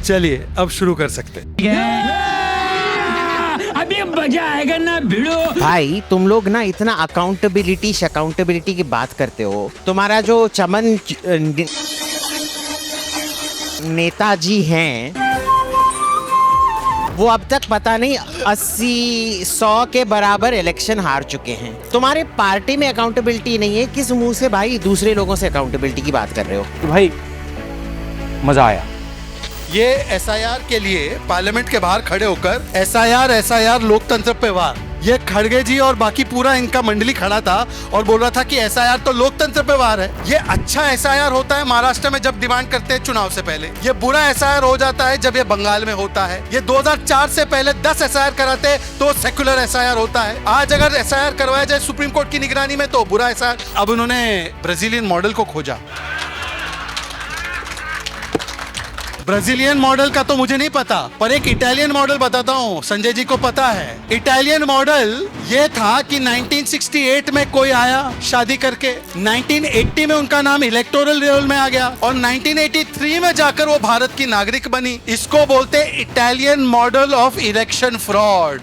चलिए अब शुरू कर सकते हैं। अभी मजा आएगा ना भिड़ो। भाई तुम लोग ना इतना अकाउंटेबिलिटी की बात करते हो। तुम्हारा जो चमन नेताजी हैं वो अब तक पता नहीं 80-100 के बराबर इलेक्शन हार चुके हैं। तुम्हारे पार्टी में अकाउंटेबिलिटी नहीं है, किस मुंह से भाई दूसरे लोगों से अकाउंटेबिलिटी की बात कर रहे हो? तो भाई मजा आया। ये एसआईआर के लिए पार्लियामेंट के बाहर खड़े होकर एसआईआर लोकतंत्र पे वार, ये खड़गे जी और बाकी पूरा इनका मंडली खड़ा था और बोल रहा था कि एसआईआर तो लोकतंत्र पे वार है। ये अच्छा एसआईआर होता है महाराष्ट्र में जब डिमांड करते हैं चुनाव से पहले, ये बुरा एसआईआर हो जाता है जब ये बंगाल में होता है। ये 2004 से पहले 10 एसआईआर कराते हैं तो सेक्युलर एसआईआर होता है। आज अगर एसआईआर करवाया जाए सुप्रीम कोर्ट की निगरानी में तो बुरा एसआईआर। अब उन्होंने ब्राजीलियन मॉडल को खोजा। ब्राजीलियन मॉडल का तो मुझे नहीं पता, पर एक इटालियन मॉडल बताता हूँ, संजय जी को पता है। इटालियन मॉडल ये था कि 1968 में कोई आया शादी करके, 1980 में उनका नाम इलेक्टोरल रोल में आ गया और 1983 में जाकर वो भारत की नागरिक बनी। इसको बोलते Italian model of election fraud.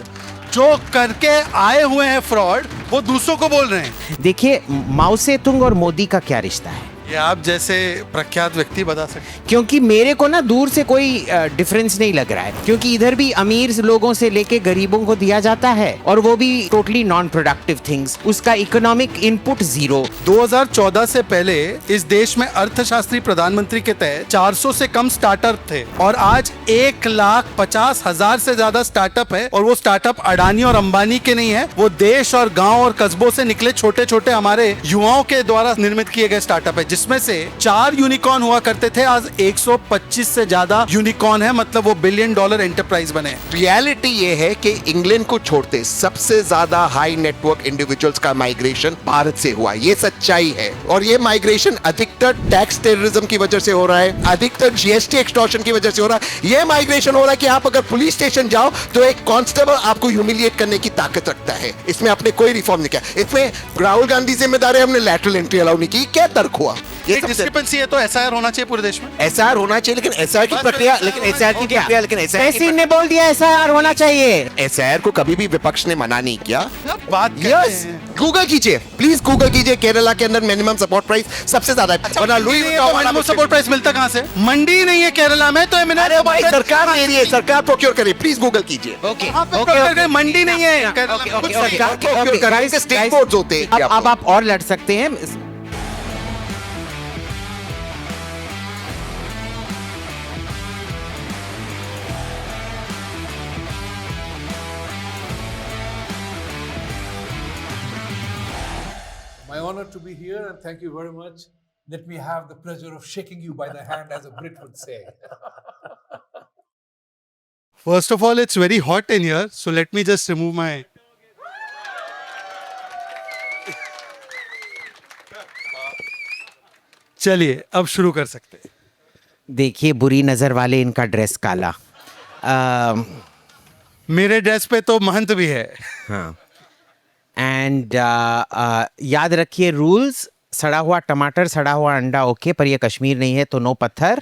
जो करके आए हुए हैं फ्रॉड वो दूसरों को बोल रहे हैं। देखिए, माओ सेतुंग और मोदी का क्या रिश्ता है? ये आप जैसे प्रख्यात व्यक्ति बता सकते। क्योंकि मेरे को ना दूर से कोई डिफरेंस नहीं लग रहा है, क्योंकि इधर भी अमीर लोगों से लेके गरीबों को दिया जाता है और वो भी टोटली नॉन प्रोडक्टिव थिंग्स। उसका इकोनॉमिक इनपुट जीरो। 2014 से पहले इस देश में अर्थशास्त्री प्रधानमंत्री के तहत 400 से कम स्टार्टअप थे और आज 1,50,000 से ज्यादा स्टार्टअप है। और वो स्टार्टअप अडानी और अंबानी के नहीं है, वो देश और गांव और कस्बों से निकले छोटे छोटे हमारे युवाओं के द्वारा निर्मित किए गए स्टार्टअप है, जिसमें से 4 यूनिकॉर्न हुआ करते थे, आज 125 से ज्यादा यूनिकॉर्न है। मतलब वो $1 बिलियन एंटरप्राइज बने। रियलिटी ये है कि इंग्लैंड को छोड़ते सबसे ज्यादा हाई नेटवर्क इंडिविजुअल्स का माइग्रेशन भारत से हुआ, ये सच्चाई है। और ये माइग्रेशन अधिकतर टैक्स टेररिज्म की वजह से हो रहा है, अधिकतर जीएसटी एक्सटॉर्शन की वजह से हो रहा है। ये माइग्रेशन हो रहा है कि आप अगर पुलिस स्टेशन जाओ तो एक कांस्टेबल आपको ह्यूमिलिएट करने की ताकत रखता है। इसमें आपने कोई रिफॉर्म नहीं किया। इसमें राहुल गांधी जिम्मेदार है, हमने लैटरल एंट्री अलाउ नहीं की। क्या तर्क हुआ? ये डिस्क्रिपेंसी है तो एसआईआर होना चाहिए पूरे देश में। एसआईआर होना चाहिए, लेकिन एसआईआर की प्रक्रिया, कैसी ने बोल दिया एसआईआर होना चाहिए? एसआईआर को कभी भी विपक्ष ने मना नहीं किया। बात यस, गूगल कीजिए प्लीज, गूगल कीजिए। केरला के अंदर मिनिमम सपोर्ट प्राइस सबसे ज्यादा है। मिनिमम सपोर्ट प्राइस मिलता कहां से? मंडी नहीं है केरला में तो अरे भाई सरकार दे रही है, सरकार प्रोक्योर करे। प्लीज गूगल कीजिए। ओके, मंडी नहीं है। सरकार प्रोक्योर कराई के स्टेट बोर्ड्स होते हैं। अब आप और लड़ सकते हैं। My honor to be here and thank you very much. Let me have the pleasure of shaking you by the hand, as a Brit would say. First of all, it's very hot in here, so let me just remove my. चलिए अब शुरू कर सकते हैं। देखिए, बुरी नजर वाले इनका ड्रेस काला। मेरे ड्रेस पे तो महंत भी है। हाँ, एंड याद रखिए रूल्स। सड़ा हुआ टमाटर, सड़ा हुआ अंडा ओके, पर ये कश्मीर नहीं है तो नो पत्थर।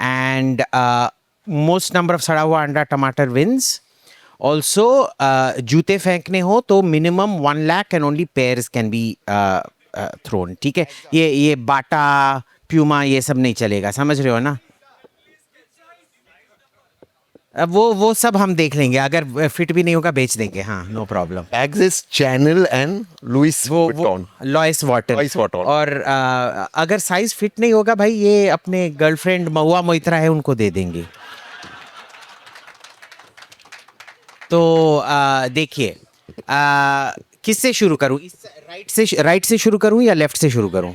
एंड मोस्ट नंबर ऑफ सड़ा हुआ अंडा टमाटर विंस। ऑल्सो जूते फेंकने हो तो minimum 1 lakh and only pairs can be thrown. ठीक है, ये बाटा प्यूमा ये सब नहीं चलेगा, समझ रहे हो ना? अब वो सब हम देख लेंगे, अगर फिट भी नहीं होगा बेच देंगे। हाँ, no problem. Exist Chanel and Louis Vuitton, Louis Vuitton. Louis Vuitton। और अगर साइज फिट नहीं होगा भाई, ये अपने गर्लफ्रेंड महुआ मोइत्रा है उनको दे देंगे। तो देखिए, किससे शुरू करूं? राइट से शुरू करूं या लेफ्ट से शुरू करूं?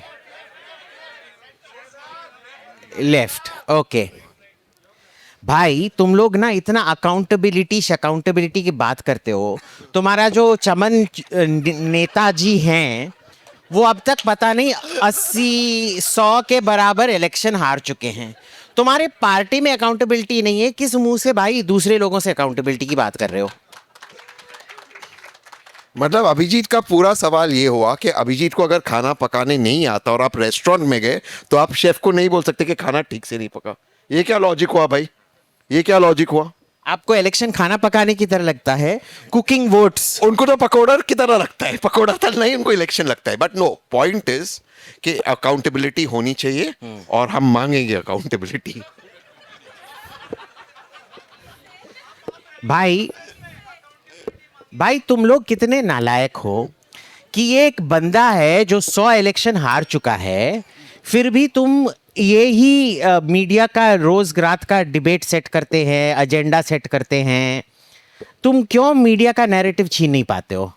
Left, okay. भाई तुम लोग ना इतना अकाउंटेबिलिटी की बात करते हो। तुम्हारा जो चमन नेताजी हैं वो अब तक पता नहीं 80-100 के बराबर इलेक्शन हार चुके हैं। तुम्हारे पार्टी में अकाउंटेबिलिटी नहीं है, किस मुंह से भाई दूसरे लोगों से अकाउंटेबिलिटी की बात कर रहे हो? मतलब अभिजीत का पूरा सवाल ये हुआ कि अभिजीत को अगर खाना पकाने नहीं आता और आप रेस्टोरेंट में गए तो आप शेफ को नहीं बोल सकते कि खाना ठीक से नहीं पका। ये क्या लॉजिक हुआ भाई? ये क्या लॉजिक हुआ? आपको इलेक्शन खाना पकाने की तरह लगता है, कुकिंग वोट्स। उनको तो पकौड़ा की तरह लगता है, पकौड़ा तल नहीं, उनको इलेक्शन लगता है। बट नो, पॉइंट इज कि अकाउंटेबिलिटी होनी चाहिए और हम मांगेंगे अकाउंटेबिलिटी। भाई तुम लोग कितने नालायक हो कि ये एक बंदा है जो 100 इलेक्शन हार चुका है, फिर भी तुम ये ही मीडिया का रोज रात का डिबेट सेट करते हैं, एजेंडा सेट करते हैं। तुम क्यों मीडिया का नैरेटिव छीन नहीं पाते हो?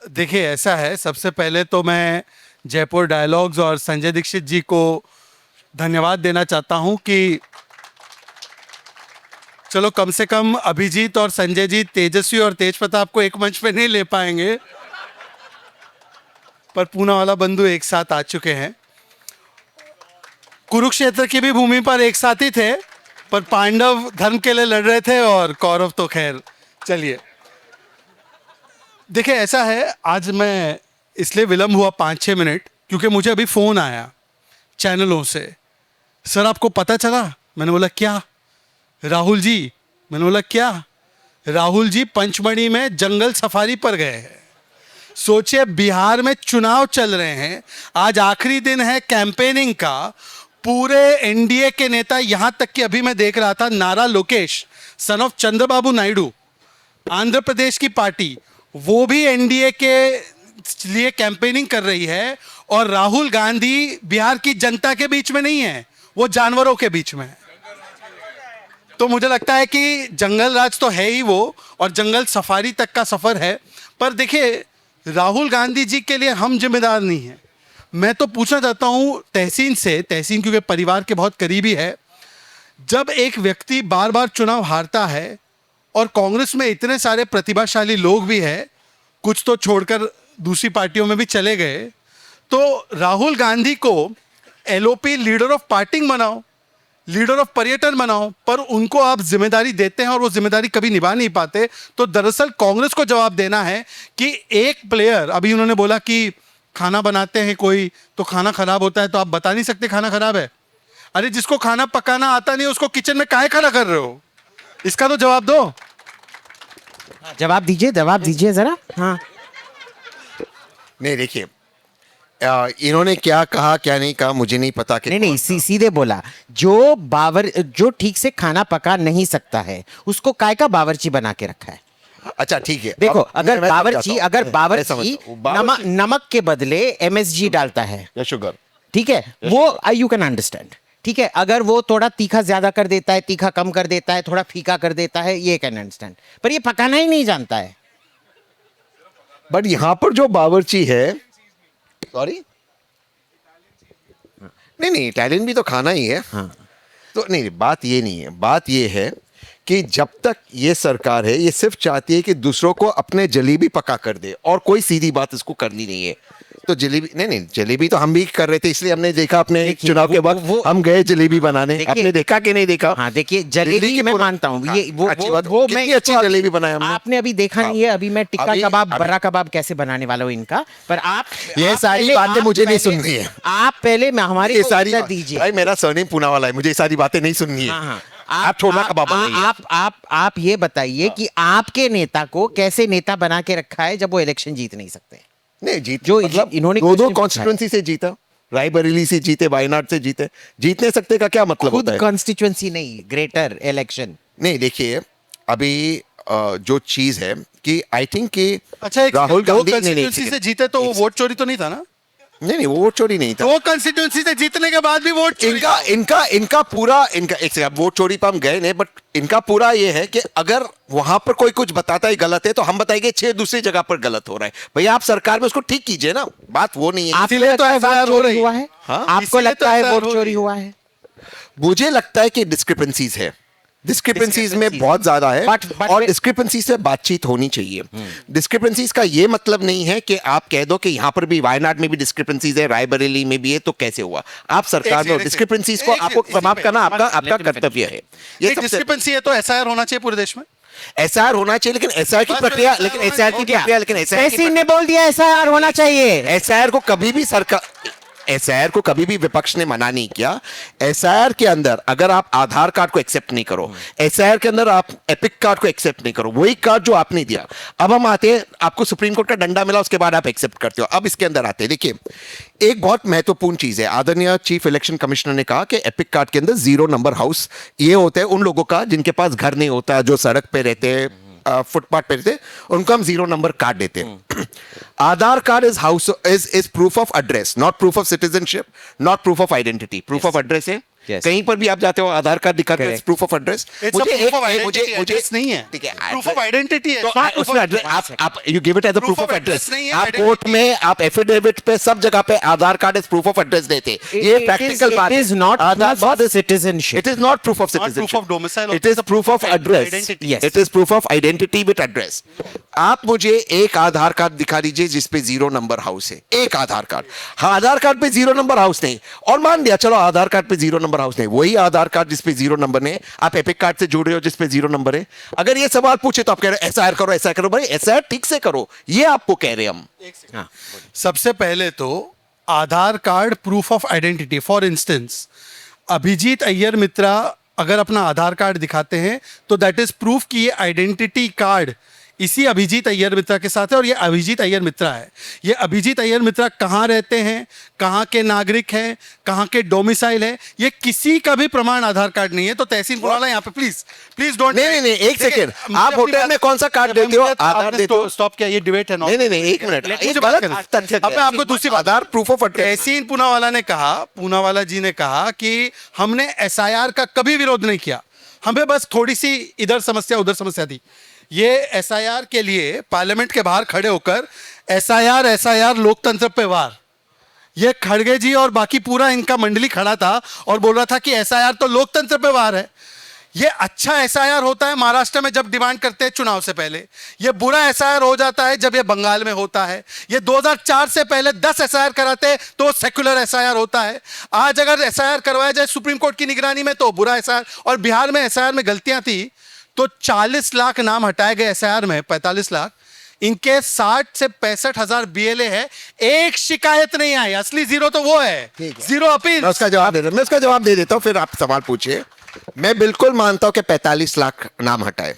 देखिए ऐसा है, सबसे पहले तो मैं जयपुर डायलॉग्स और संजय दीक्षित जी को धन्यवाद देना चाहता हूं कि चलो कम से कम अभिजीत और संजय जी तेजस्वी और तेज प्रताप को एक मंच पे नहीं ले पाएंगे, पर पूना वाला बंधु एक साथ आ चुके हैं। कुरुक्षेत्र की भी भूमि पर एक साथ ही थे, पर पांडव धर्म के लिए लड़ रहे थे और कौरव तो खैर चलिए। देखिए ऐसा है, आज मैं इसलिए विलंब हुआ 5-6 मिनट क्योंकि मुझे अभी फ़ोन आया चैनलों से, सर आपको पता चला? मैंने बोला क्या? राहुल जी, मैंने बोला क्या? राहुल जी पंचमढ़ी में जंगल सफारी पर गए हैं। सोचिए बिहार में चुनाव चल रहे हैं, आज आखिरी दिन है कैंपेनिंग का, पूरे एनडीए के नेता, यहां तक कि अभी मैं देख रहा था नारा लोकेश सन ऑफ चंद्रबाबू नायडू, आंध्र प्रदेश की पार्टी, वो भी एनडीए के लिए कैंपेनिंग कर रही है, और राहुल गांधी बिहार की जनता के बीच में नहीं है, वो जानवरों के बीच में है। तो मुझे लगता है कि जंगल राज तो है ही वो, और जंगल सफारी तक का सफर है। पर देखिए राहुल गांधी जी के लिए हम जिम्मेदार नहीं हैं। मैं तो पूछना चाहता हूं तहसीन से, तहसीन क्योंकि परिवार के बहुत करीबी है, जब एक व्यक्ति बार बार चुनाव हारता है और कांग्रेस में इतने सारे प्रतिभाशाली लोग भी हैं, कुछ तो छोड़कर दूसरी पार्टियों में भी चले गए, तो राहुल गांधी को एलओपी लीडर ऑफ पार्टी बनाओ, लीडर ऑफ पर्यटन बनाओ, पर उनको आप जिम्मेदारी देते हैं और वो जिम्मेदारी कभी निभा नहीं पाते। तो दरअसल कांग्रेस को जवाब देना है कि एक प्लेयर, अभी उन्होंने बोला कि खाना बनाते हैं कोई तो खाना खराब होता है, तो आप बता नहीं सकते खाना खराब है? अरे जिसको खाना पकाना आता नहीं उसको किचन में काहे खड़ा कर रहे हो? इसका तो जवाब दो। जवाब दीजिए जरा। हाँ नहीं देखिए, इन्होंने क्या कहा क्या नहीं कहा मुझे नहीं पता कि नहीं सीधे बोला, जो ठीक से खाना पका नहीं सकता है उसको काय का बावर्ची बना के रखा है। अच्छा ठीक है, देखो अब अगर मैं बावर्ची नमक के बदले एमएसजी डालता है या शुगर, ठीक है, वो यू कैन अंडरस्टैंड, ठीक है। अगर वो थोड़ा तीखा ज्यादा कर देता है, तीखा कम कर देता है, थोड़ा फीका कर देता है, ये कैन अंडरस्टैंड, पर ये पकाना ही नहीं जानता है। बट यहां पर जो बावर्ची है, सॉरी नहीं इटालियन भी तो खाना ही है। हाँ। तो नहीं, बात ये नहीं है, बात ये है कि जब तक ये सरकार है ये सिर्फ चाहती है कि दूसरों को अपने जलेबी पका कर दे, और कोई सीधी बात इसको करनी नहीं है। तो जलेबी नहीं जलेबी तो हम भी कर रहे थे, इसलिए हमने देखा अपने चुनाव के वक्त हम गए जलेबी बनाने। आपने देखा कि नहीं देखा? हाँ देखिए जलेबी मैं मानता हूँ, ये वो मैं अच्छी जलेबी बनाया हमने। आपने अभी देखा नहीं है, अभी मैं टिक्का कबाब बर्रा कबाब कैसे बनाने वाला हूँ इनका, पर आप ये सारी बातें मुझे नहीं सुननी है। आप पहले हमारी सारी दीजिए। भाई मेरा सरनेम पूना वाला है, मुझे ये सारी बातें नहीं सुननी है। आप छोड़ना कबाब आप ये बताइए कि आपके नेता को कैसे नेता बना के रखा है जब वो इलेक्शन जीत नहीं सकते? नहीं जीत जो मतलब इन्होंने दो कॉन्स्टिट्यूएंसी से जीता, रायबरेली से जीते, वायनाड से जीते, जीत नहीं सकते का क्या मतलब होता है? कॉन्स्टिट्यूएंसी नहीं, ग्रेटर इलेक्शन। नहीं देखिए अभी जो चीज है कि आई थिंक कि अच्छा राहुल गांधी कंस्टिट्यूंसी से जीते तो वो वोट चोरी तो नहीं था ना? नहीं वो वोट चोरी नहीं था। तो कंस्टिट्यूंसी से जीतने के बाद भी वोट चोरी इनका पूरा एक सेकंड, वोट चोरी पर हम गए नहीं, बट इनका पूरा ये है कि अगर वहां पर कोई कुछ बताता है गलत है तो हम बताएंगे 6 दूसरी जगह पर गलत हो रहा है। भैया आप सरकार में उसको ठीक कीजिए ना, बात वो नहीं है। इसीलिए तो एफआईआर हो रही है। हाँ? आपको लगता है वोट चोरी हुआ है? मुझे लगता है कि डिस्क्रिपेंसीज है, डिस्क्रिपेंसीज में बहुत ज्यादा है, और डिस्क्रिपेंसीज से बातचीत होनी चाहिए। डिस्क्रिपेंसीज का ये मतलब नहीं है कि आप कह दो कि यहाँ पर भी वायनाड में भी डिस्क्रिपेंसीज है, रायबरेली में भी है, तो कैसे हुआ? आप सरकार में डिस्क्रिपेंसीज को आपको समाप्त करना आपका कर्तव्य है। ये डिस्क्रिपेंसी है तो एसआईआर होना चाहिए पूरे देश में। एसआईआर होना चाहिए, लेकिन एसआईआर की प्रक्रिया, तहसील ने बोल दिया एसआईआर होना चाहिए। एसआईआर को कभी भी सरकार एसआईआर को कभी भी विपक्ष ने मना नहीं किया। एसआईआर के अंदर अगर आप आधार कार्ड को एक्सेप्ट नहीं करो, एसआईआर के अंदर आप एपिक कार्ड को एक्सेप्ट नहीं करो, वही कार्ड जो आपने दिया, अब हम आते हैं, आपको सुप्रीम कोर्ट का डंडा मिला, उसके बाद आप एक्सेप्ट करते हो। अब इसके अंदर आते हैं, देखिए एक बहुत महत्वपूर्ण चीज है, आदरणीय चीफ इलेक्शन कमिश्नर ने कहा कि एपिक कार्ड के अंदर 0 नंबर हाउस ये होता है उन लोगों का जिनके पास घर नहीं होता, जो सड़क पे रहते हैं, फुटपाथ पे रहते, उनको हम 0 नंबर कार्ड देते हैं। Aadhaar card is proof of address, not proof of citizenship, not proof of identity. Proof of address है, Yes. कहीं पर भी आप जाते हो आधार कार्ड दिखाते हो, प्रूफ ऑफ एड्रेस। मुझे नहीं है, ठीक है, प्रूफ ऑफ आइडेंटिटी है, तो उसमें आप you give it as a proof of address. नहीं है, आप कोर्ट में, आप एफिडेविट पे, सब जगह पे Aadhaar card as proof of address देते। ये प्रैक्टिकल बात है। It is not Aadhaar proof of citizenship. It is not proof of Not citizenship. proof of domicile. It is proof of address. Identity. Yes. It is proof of identity with address. आप मुझे एक आधार card दिखा दीजिए जिसपे 0 number house है, एक आधार card. हाँ, आधार card पे 0 नंबर हाउस नहीं, और मान लिया चलो आधार कार्ड पे 0 नंबर हाउस नहीं, वही आधार कार्ड जिसपे 0 नंबर नहीं, आप एपिक कार्ड से जुड़ रहे हो जिसपे 0 नंबर है। अगर ये सवाल पूछे तो आप कह रहे हो एसआईआर करो, एसआईआर करो। भाई एसआईआर ठीक से करो, ये आपको कह रहे हैं हम। सबसे पहले तो Aadhaar card proof of identity, for instance Abhijit Iyer Mitra अगर अपना आधार कार्ड दिखाते हैं तो दैट इज प्रूफ कि ये आइडेंटिटी कार्ड इसी अभिजीत अय्यर मित्रा के साथ है और ये अभिजीत अय्यर मित्रा है। ये अभिजीत अय्यर मित्रा कहाँ रहते हैं, कहाँ के नागरिक हैं, कहाँ के डोमिसाइल है, ये किसी का भी प्रमाण आधार कार्ड नहीं है। तो तहसील पुनावाला यहाँ पे प्लीज डोंट। नहीं, एक सेकेंड, आप होटल में कौन सा कार्ड देते हो? आधार देते हो? स्टॉप किया, ये डिबेट है। नहीं, एक मिनट, मुझे बात करनी। अब मैं आपको दूसरी बात, आधार प्रूफ ऑफ एड्रेस। तहसीन पूनावाला जी ने कहा कि हमने एसआईआर का कभी विरोध नहीं किया, हमें बस थोड़ी सी इधर समस्या उधर समस्या थी। ये एसआईआर के लिए पार्लियामेंट के बाहर खड़े होकर एसआईआर लोकतंत्र पे वार, ये खड़गे जी और बाकी पूरा इनका मंडली खड़ा था और बोल रहा था कि एसआईआर तो लोकतंत्र पे वार है। ये अच्छा एसआईआर होता है महाराष्ट्र में जब डिमांड करते हैं चुनाव से पहले, ये बुरा एसआईआर हो जाता है जब ये बंगाल में होता है। ये 2004 से पहले 10 एसआईआर कराते हैं तो सेक्युलर एसआईआर होता है। आज अगर एसआईआर करवाया जाए सुप्रीम कोर्ट की निगरानी में तो बुरा एसआईआर। और बिहार में एसआईआर में गलतियां थी तो 40 लाख नाम हटाए गए एसआईआर में, 45 लाख। इनके 60 से 65 हजार बीएलए है, एक शिकायत नहीं आई। असली जीरो तो वो है, जीरो अपील। मैं उसका जवाब दे देता हूं, फिर आप सवाल पूछिए। मैं बिल्कुल मानता हूं कि 45 लाख नाम हटाए,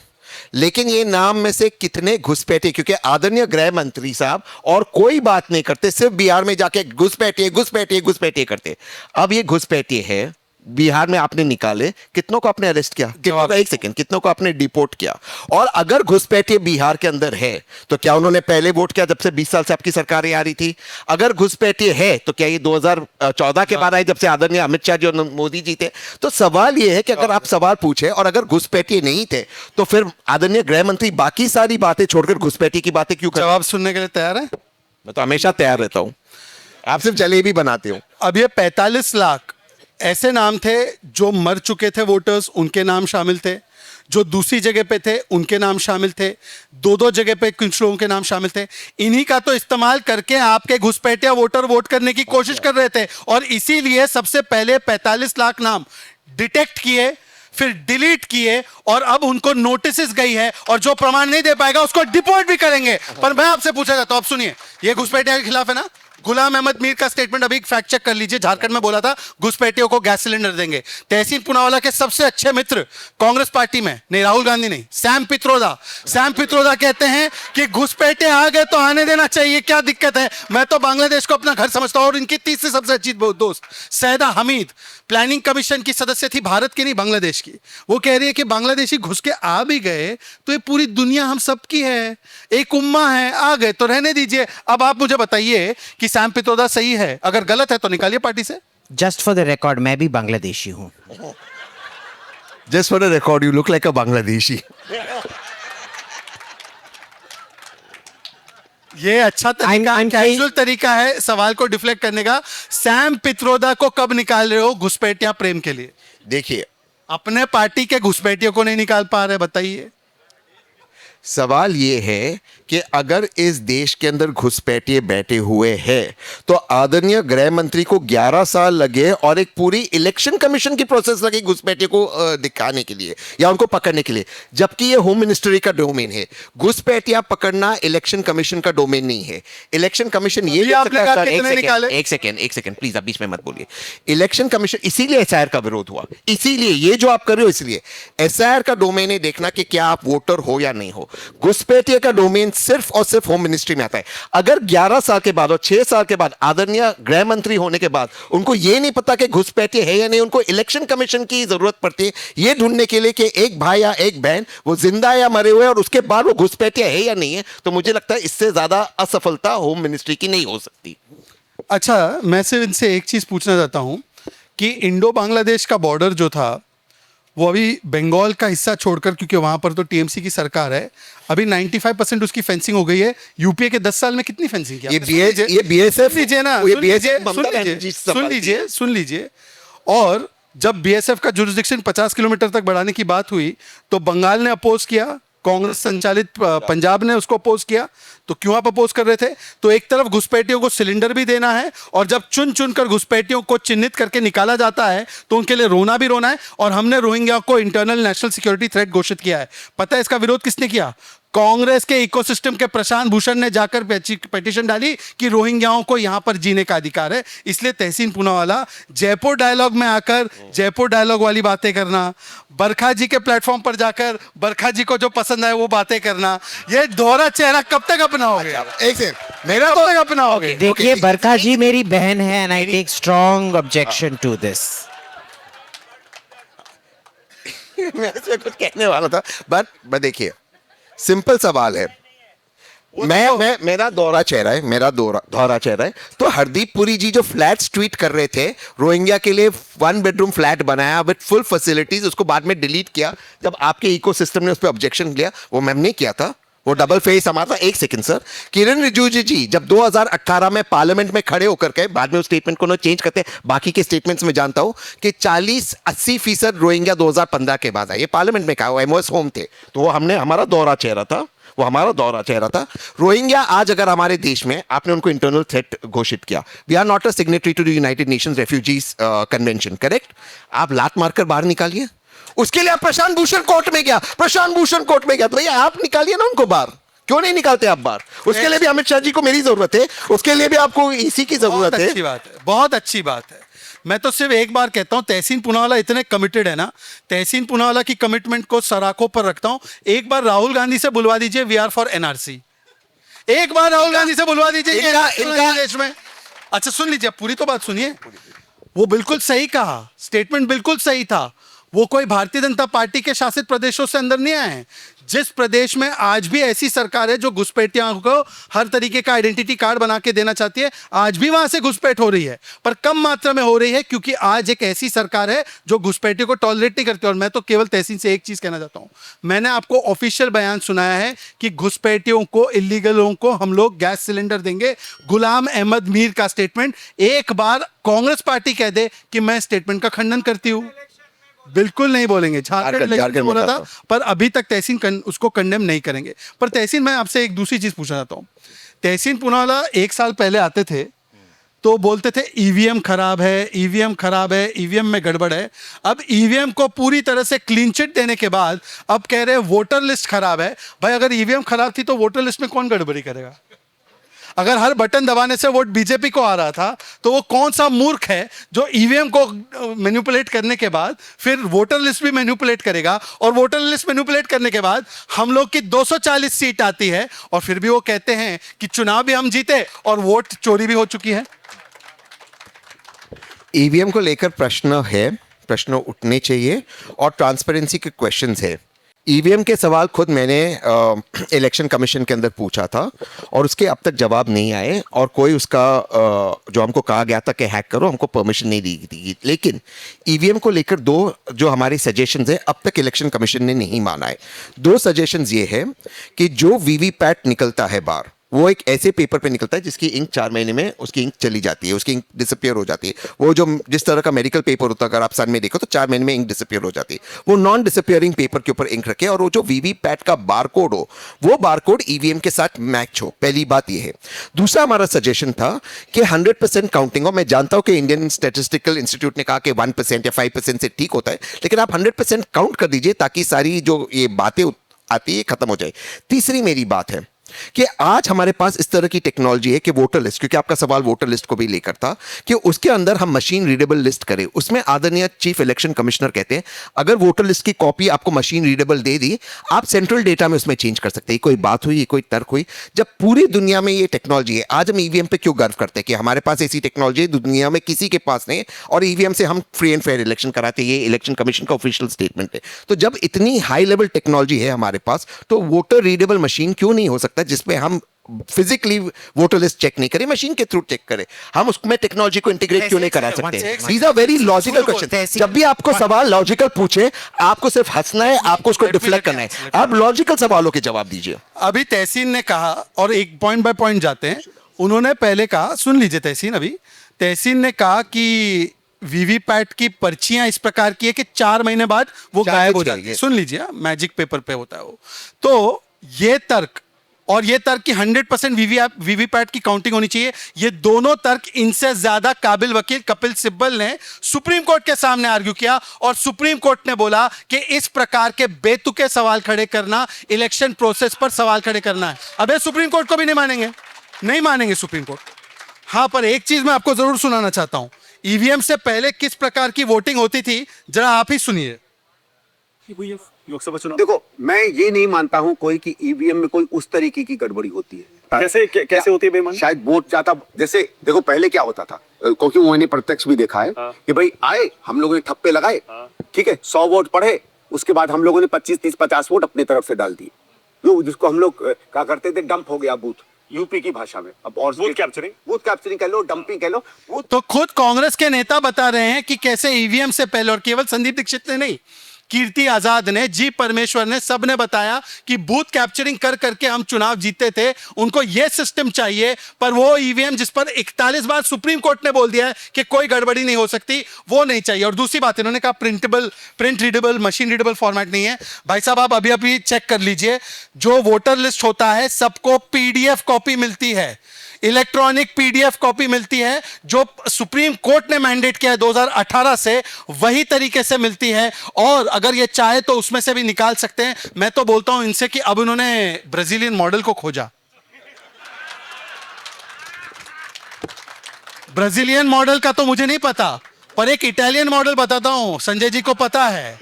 लेकिन ये नाम में से कितने घुसपैठिए, क्योंकि आदरणीय गृह मंत्री साहब और कोई बात नहीं करते, सिर्फ बिहार में जाके घुसपैठिए करते। अब ये घुसपैठिए है, बिहार में आपने निकाले, कितनों को आपने अरेस्ट किया, कितनों को आपने डिपोर्ट किया? और अगर घुसपैठिए बिहार के अंदर है तो क्या उन्होंने पहले वोट किया जब से 20 साल से आपकी सरकारें आ रही थी? अगर घुसपैठिए है तो क्या ये 2014 के बाद आई जब से आदरणीय अमित शाह जी और मोदी जी थे? तो सवाल ये है कि अगर आप सवाल पूछे और अगर घुसपैठिए नहीं थे तो फिर आदरणीय गृह मंत्री बाकी सारी बातें छोड़कर घुसपैठिए की बातें क्यों कर? जवाब सुनने के लिए तैयार है? मैं तो हमेशा तैयार रहता हूं, आप सिर्फ जलेबी बनाते हो। अब ये 45 लाख ऐसे नाम थे जो मर चुके थे वोटर्स, उनके नाम शामिल थे, जो दूसरी जगह पे थे उनके नाम शामिल थे, 2-2 जगह पे कुछ लोगों के नाम शामिल थे। इन्हीं का तो इस्तेमाल करके आपके घुसपैठिया वोटर वोट करने की कोशिश कर रहे थे और इसीलिए सबसे पहले 45 लाख नाम डिटेक्ट किए, फिर डिलीट किए और अब उनको नोटिस गई है और जो प्रमाण नहीं दे पाएगा उसको डिपोर्ट भी करेंगे। पर मैं आपसे पूछा जाता हूं, अब सुनिए, ये घुसपैठिया के खिलाफ है ना? गुलाम अहमद मीर का स्टेटमेंट अभी फैक्ट चेक कर लीजिए, झारखंड में बोला था घुसपैठियों को गैस सिलेंडर देंगे। तहसीन पूनावाला के सबसे अच्छे मित्र कांग्रेस पार्टी में, नहीं राहुल गांधी नहीं, सैम पित्रोदा कहते हैं कि घुसपैठिए आ गए तो आने देना चाहिए, क्या दिक्कत है? मैं तो बांग्लादेश को अपना घर समझता हूं। और इनकी तीसरी सबसे अच्छी दोस्त सैदा हमीद, प्लानिंग कमीशन की सदस्य थी, भारत की नहीं बांग्लादेश की। वो कह रही है कि बांग्लादेशी घुस के आ भी गए तो ये पूरी दुनिया हम सबकी है, एक उम्मा है, आ गए तो रहने दीजिए। अब आप मुझे बताइए कि सैम पित्रोदा सही है, अगर गलत है तो निकालिए पार्टी से। जस्ट फॉर द रिकॉर्ड, मैं भी बांग्लादेशी हूँ। Just for the record, you look like अ बांग्लादेशी। ये अच्छा कैजुअल तरीका है सवाल को डिफ्लेक्ट करने का। सैम पित्रोदा को कब निकाल रहे हो घुसपैठिया प्रेम के लिए? देखिए, अपने पार्टी के घुसपैठियों को नहीं निकाल पा रहे, बताइए। सवाल ये है कि अगर इस देश के अंदर घुसपैठिए बैठे हुए हैं तो आदरणीय गृह मंत्री को 11 साल लगे और एक पूरी इलेक्शन कमीशन की प्रोसेस लगी घुसपैठिए को दिखाने के लिए या उनको पकड़ने के लिए, जबकि ये होम मिनिस्ट्री का डोमेन है। घुसपैठिया पकड़ना इलेक्शन कमीशन का डोमेन नहीं है। इलेक्शन कमीशन ये आपने कहा कितने निकाले? एक सेकेंड प्लीज, अब बीच में मत बोलिए। इलेक्शन कमीशन, इसीलिए एसआईआर का विरोध हुआ, इसीलिए ये जो आप कर रहे हो, इसलिए एसआईआर का डोमेन है देखना कि क्या आप वोटर हो या नहीं हो। घुसपैठिए का डोमेन सिर्फ और सिर्फ होम मिनिस्ट्री में आता है। अगर 11 साल के बाद और 6 साल के बाद आदरणीय गृह मंत्री होने के बाद उनको यह नहीं पता कि घुसपैठिए है या नहीं, उनको इलेक्शन कमीशन की जरूरत पड़ती है यह ढूंढने के लिए कि एक भाई या एक बहन वो जिंदा या मरे हुए और उसके बाद वो घुसपैठिए है या नहीं है, तो मुझे लगता है इससे ज्यादा असफलता होम मिनिस्ट्री की नहीं हो सकती। अच्छा, मैं सिर्फ इनसे एक चीज पूछना चाहता हूं कि इंडो बांग्लादेश का बॉर्डर जो था वो अभी बंगाल का हिस्सा छोड़कर, क्योंकि वहां पर तो टीएमसी की सरकार है, अभी 95% उसकी फेंसिंग हो गई है। यूपीए के 10 साल में कितनी फेंसिंग की? ये बीएसएफ लीजिए ना, सुन लीजिए। और जब बीएसएफ का जुरिस्डिक्शन 50 किलोमीटर तक बढ़ाने की बात हुई तो बंगाल ने अपोज किया, कांग्रेस संचालित पंजाब ने उसको अपोज किया। तो क्यों आप अपोज कर रहे थे? तो एक तरफ घुसपैठियों को सिलेंडर भी देना है और जब चुन चुन कर घुसपैठियों को चिन्हित करके निकाला जाता है तो उनके लिए रोना भी रोना है। और हमने रोहिंग्या को इंटरनल नेशनल सिक्योरिटी थ्रेट घोषित किया है। पता है इसका विरोध किसने किया? कांग्रेस के इकोसिस्टम के प्रशांत भूषण ने जाकर पिटीशन डाली कि रोहिंग्याओं को यहां पर जीने का अधिकार है। इसलिए तहसीन पूनावाला जयपुर डायलॉग में आकर जयपुर डायलॉग वाली बातें करना, बरखा जी के प्लेटफॉर्म पर जाकर बरखा जी को जो पसंद आए वो बातें करना, ये दोहरा चेहरा कब तक अपनाओगे? एक सेकंड, मेरा कब तक अपनाओगे? देखिए, बरखा जी मेरी बहन है and I take strong objection to this. मैं इसमें कुछ कहने वाला था बट देखिए, सिंपल सवाल है। मेरा दोहरा चेहरा है। तो हरदीप पुरी जी जो फ्लैट्स ट्वीट कर रहे थे, रोहिंग्या के लिए 1 बेडरूम फ्लैट बनाया विद फुल फैसिलिटीज, उसको बाद में डिलीट किया जब आपके इकोसिस्टम ने उस पर ऑब्जेक्शन लिया। वो मैम ने किया था, वो डबल फेस हमारा। एक सेकंड सर, किरण रिजिजू जी जब 2018 में पार्लियामेंट में खड़े होकर के, बाद में उस स्टेटमेंट को चेंज करते, बाकी के स्टेटमेंट्स में जानता हूं कि 40-80% रोहिंग्या 2015 के बाद आए। ये पार्लियामेंट में कहा, वो एमओएस होम थे, तो वो हमारा दोहरा चेहरा था। रोहिंग्या आज अगर हमारे देश में, आपने उनको इंटरनल थ्रेट घोषित किया। We are not a signatory to the United Nations refugees convention, correct? आप लात मारकर बाहर निकालिए। उसके लिए आप प्रशांत भूषण कोर्ट में गया, तो भैया आप निकालिए ना उनको बाहर। क्यों नहीं निकालते आप बाहर? उसके लिए भी अमित शाह जी को मेरी जरूरत है, उसके लिए भी आपको इसी की जरूरत है। बहुत अच्छी बात है। मैं तो सिर्फ एक बार कहता हूं, तहसीन पूनावाला इतने कमिटेड है ना, तहसीन पूनावाला की कमिटमेंट को सराखों पर रखता हूं। एक बार राहुल गांधी से बुलवा दीजिए, वी आर फॉर एनआरसी। एक बार राहुल गांधी से बुलवा दीजिए इनका देश में। अच्छा सुन लीजिए, पूरी तो बात सुनिए। वो बिल्कुल सही कहा, स्टेटमेंट बिल्कुल सही था। वो कोई भारतीय जनता पार्टी के शासित प्रदेशों से अंदर नहीं आए हैं। जिस प्रदेश में आज भी ऐसी सरकार है जो घुसपैठियों को हर तरीके का आइडेंटिटी कार्ड बना के देना चाहती है, आज भी वहां से घुसपैठ हो रही है, पर कम मात्रा में हो रही है क्योंकि आज एक ऐसी सरकार है जो घुसपैठियों को टॉलरेट नहीं करती। और मैं तो केवल तहसीन से एक चीज कहना चाहता हूं, मैंने आपको ऑफिशियल बयान सुनाया है कि घुसपैठियों को, इलीगलों को हम लोग गैस सिलेंडर देंगे। गुलाम अहमद मीर का स्टेटमेंट, एक बार कांग्रेस पार्टी कह दे कि मैं स्टेटमेंट का खंडन करती हूं, बिल्कुल नहीं बोलेंगे। झारखंड बोला था, पर अभी तक तहसीन उसको कंडेम नहीं करेंगे। पर तहसीन, मैं आपसे एक दूसरी चीज पूछना चाहता हूं। तहसीन पूनावाला 1 साल पहले आते थे तो बोलते थे ईवीएम खराब है, ईवीएम में गड़बड़ है। अब ईवीएम को पूरी तरह से क्लीन चिट देने के बाद अब कह रहे हैं वोटर लिस्ट खराब है। भाई अगर ईवीएम खराब थी तो वोटर लिस्ट में कौन गड़बड़ी करेगा? अगर हर बटन दबाने से वोट बीजेपी को आ रहा था तो वो कौन सा मूर्ख है जो ईवीएम को मैनिपुलेट करने के बाद फिर वोटर लिस्ट भी मैनिपुलेट करेगा? और वोटर लिस्ट मैनिपुलेट करने के बाद हम लोग की 240 सीट आती है और फिर भी वो कहते हैं कि चुनाव भी हम जीते और वोट चोरी भी हो चुकी है। ईवीएम को लेकर प्रश्न उठने चाहिए और ट्रांसपेरेंसी के क्वेश्चंस है। ईवीएम के सवाल खुद मैंने इलेक्शन कमीशन के अंदर पूछा था और उसके अब तक जवाब नहीं आए और कोई उसका जो हमको कहा गया था कि हैक करो, हमको परमिशन नहीं दी गई। लेकिन ईवीएम को लेकर 2 जो हमारी सजेशंस है अब तक इलेक्शन कमीशन ने नहीं माना है। 2 सजेशंस ये है कि जो वीवीपैट निकलता है बाहर, वो एक ऐसे पेपर पे निकलता है जिसकी इंक 4 महीने में उसकी इंक चली जाती है, उसकी इंक डिसअपियर हो जाती है। वो जो जिस तरह का मेडिकल पेपर होता है अगर आप सन में देखो तो 4 महीने में इंक डिसअपियर हो जाती है। वो नॉन डिसअपियरिंग पेपर के ऊपर इंक रखे और वो जो वीवीपैट का बारकोड हो वो बारकोड ईवीएम के साथ मैच हो। पहली बात ये है। दूसरा हमारा सजेशन था कि 100% काउंटिंग हो। मैं जानता हूं कि इंडियन स्टैटिस्टिकल इंस्टीट्यूट ने कहा कि 1% या 5% से ठीक होता है, लेकिन आप 100% काउंट कर दीजिए ताकि सारी जो ये बातें आती है खत्म हो जाए। तीसरी मेरी बात है कि आज हमारे पास इस तरह की टेक्नोलॉजी है कि वोटर लिस्ट, क्योंकि आपका सवाल वोटर लिस्ट को भी लेकर था, कि उसके अंदर हम मशीन रीडेबल लिस्ट करें। उसमें आदरणीय चीफ इलेक्शन कमिश्नर कहते हैं अगर वोटर लिस्ट की कॉपी आपको मशीन रीडेबल दे दी, आप सेंट्रल डेटा में उसमें चेंज कर सकते हैं। कोई बात हुई, कोई तर्क हुई। जब पूरी दुनिया में ये टेक्नोलॉजी है, आज हम ईवीएम पे क्यों गर्व करते हैं कि हमारे पास ऐसी टेक्नोलॉजी है दुनिया में किसी के पास नहीं, और ईवीएम से हम फ्री एंड फेयर इलेक्शन कराते हैं। ये इलेक्शन कमीशन का ऑफिशियल स्टेटमेंट है। तो जब इतनी हाई लेवल टेक्नोलॉजी है हमारे पास, तो वोटर रीडेबल मशीन क्यों नहीं हो सकता जिसपे हम फिजिकली वोटर लिस्ट चेक नहीं करें, मशीन के थ्रू चेक करें? हम उसमें टेक्नोलॉजी को इंटीग्रेट क्यों नहीं करा सकते? These are very logical question. जब भी आपको सवाल लॉजिकल पूछे, आपको सिर्फ हंसना है, आपको उसको डिफ्लेक्ट करना है। आप लॉजिकल सवालों के जवाब दीजिए। अभी तहसीन ने कहा, और एक पॉइंट बाय पॉइंट जाते हैं। उन्होंने पहले कहा, सुन लीजिए तहसीन, अभी तहसीन ने कहा कि वीवीपैट की पर्चियां इस प्रकार की है कि 4 महीने बाद वो गायब हो जाएगी। सुन लीजिए, मैजिक पेपर पे होता है वो। तो ये तर्क और ये तर्क की 100% वीवीपैट की काउंटिंग होनी चाहिए, ये दोनों तर्क इनसे ज्यादा काबिल वकील कपिल सिब्बल ने सुप्रीम कोर्ट के सामने आर्ग्यू किया, और सुप्रीम कोर्ट ने बोला कि इस प्रकार के बेतुके सवाल खड़े करना इलेक्शन प्रोसेस पर सवाल खड़े करना है। अबे सुप्रीम कोर्ट को भी नहीं मानेंगे, नहीं मानेंगे सुप्रीम कोर्ट। हाँ, पर एक चीज मैं आपको जरूर सुनाना चाहता हूं। ईवीएम से पहले किस प्रकार की वोटिंग होती थी, जरा आप ही सुनिए। लोकसभा चुनाव, देखो मैं ये नहीं मानता हूं कोई कि ईवीएम में कोई उस तरीके की गड़बड़ी होती है। कैसे होती है बेईमानी? शायद वोट जाता, जैसे देखो पहले क्या होता था, क्योंकि मैंने प्रत्यक्ष भी देखा है कि भाई आए, हम लोगों ने ठप्पे लगाए, ठीक है, 100 वोट पड़े, उसके बाद हम लोगों ने 25, 30, 50 वोट अपनी तरफ से डाल दिए, जो जिसको हम लोग क्या करते थे, डंप हो गया बूथ, यूपी की भाषा में। अब और वोट कैप्चरिंग कह लो, डंपिंग कह लो। तो खुद कांग्रेस के नेता बता रहे हैं कि कैसे ईवीएम से पहले, और केवल संदीप दीक्षित ने नहीं, कीर्ति आजाद ने, जी परमेश्वर ने, सबने बताया कि बूथ कैप्चरिंग कर करके हम चुनाव जीते थे। उनको यह सिस्टम चाहिए, पर वो ईवीएम जिस पर 41 बार सुप्रीम कोर्ट ने बोल दिया है कि कोई गड़बड़ी नहीं हो सकती, वो नहीं चाहिए। और दूसरी बात, इन्होंने कहा print readable, machine readable format नहीं है। भाई साहब, आप अभी अभी चेक कर लीजिए, जो वोटर लिस्ट होता है सबको पीडीएफ कॉपी मिलती है, इलेक्ट्रॉनिक पीडीएफ कॉपी मिलती है, जो सुप्रीम कोर्ट ने मैंडेट किया है 2018 से, वही तरीके से मिलती है। और अगर ये चाहे तो उसमें से भी निकाल सकते हैं। मैं तो बोलता हूं इनसे कि अब उन्होंने ब्राजीलियन मॉडल को खोजा। ब्राजीलियन मॉडल का तो मुझे नहीं पता, पर एक इटालियन मॉडल बताता हूं, संजय जी को पता है।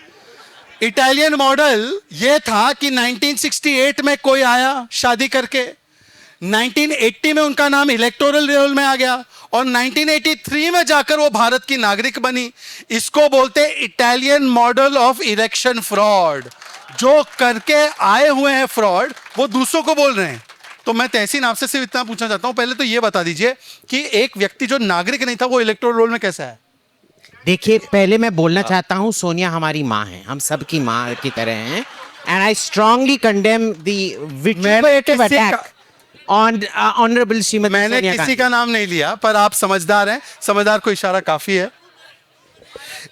इटालियन मॉडल यह था कि 1968 में कोई आया शादी करके, 1980 में उनका नाम इलेक्टोरल रोल में आ गया, और 1983 में जाकर वो भारत की नागरिक बनी। इसको बोलते Italian model of election fraud. जो करके आए हुए हैं फ्रॉड, वो दूसरों को बोल रहे हैं। तो मैं तहसीन आपसे सिर्फ इतना पूछना चाहता हूं, पहले तो ये बता दीजिए कि एक व्यक्ति जो नागरिक नहीं था वो इलेक्टोरल रोल में कैसा है? देखिए, पहले मैं बोलना चाहता हूं, सोनिया हमारी माँ है, हम सबकी माँ की तरह हैं, and I strongly condemn the vituperative attack on honourable Shrimati मैंने सोनिया किसी गांधी। का नाम नहीं लिया, पर आप समझदार हैं, समझदार को इशारा काफी है।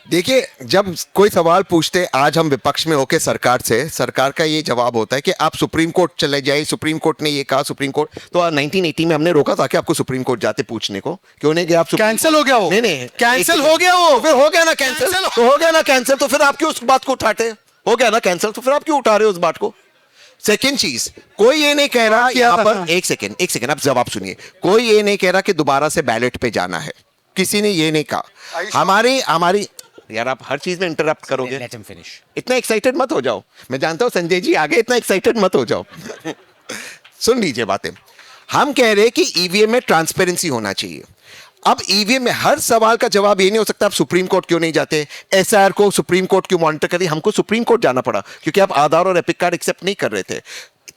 देखिए, जब कोई सवाल पूछते, आज हम विपक्ष में होकर सरकार से, सरकार का ये जवाब होता है कि आप सुप्रीम कोर्ट चले जाइए, सुप्रीम कोर्ट ने ये कहा, सुप्रीम कोर्ट। तो 1980 में हमने रोका था कि आपको सुप्रीम कोर्ट जाते पूछने को, क्यों नहीं गया आप? कैंसिल हो गया वो? नहीं, कैंसिल हो गया वो। फिर हो गया ना कैंसिल, तो हो गया ना कैंसिल, तो फिर आप क्यों उस बात को उठाते? हो गया ना कैंसिल, तो फिर आप क्यों उठा रहे हो उस बात को? सेकेंड चीज, कोई ये नहीं कह रहा यहाँ पर, एक सेकेंड आप जवाब सुनिए, कोई ये नहीं कह रहा कि दोबारा से बैलेट पे जाना है, किसी ने ये नहीं कहा। हमारी यार, आप हर चीज में इंटरप्ट करोगे। Let him finish. इतना एक्साइटेड मत हो जाओ, मैं जानता हूं संजय जी आगे, इतना एक्साइटेड मत हो जाओ। सुन लीजिए बातें। हम कह रहे हैं कि ईवीएम में ट्रांसपेरेंसी होना चाहिए। अब ईवीएम में हर सवाल का जवाब ये नहीं हो सकता आप सुप्रीम कोर्ट क्यों नहीं जाते, एसआईआर को सुप्रीम कोर्ट क्यों मॉनिटर करिए। हमको सुप्रीम कोर्ट जाना पड़ा क्योंकि आप आधार और एपिक कार्ड एक्सेप्ट नहीं कर रहे थे।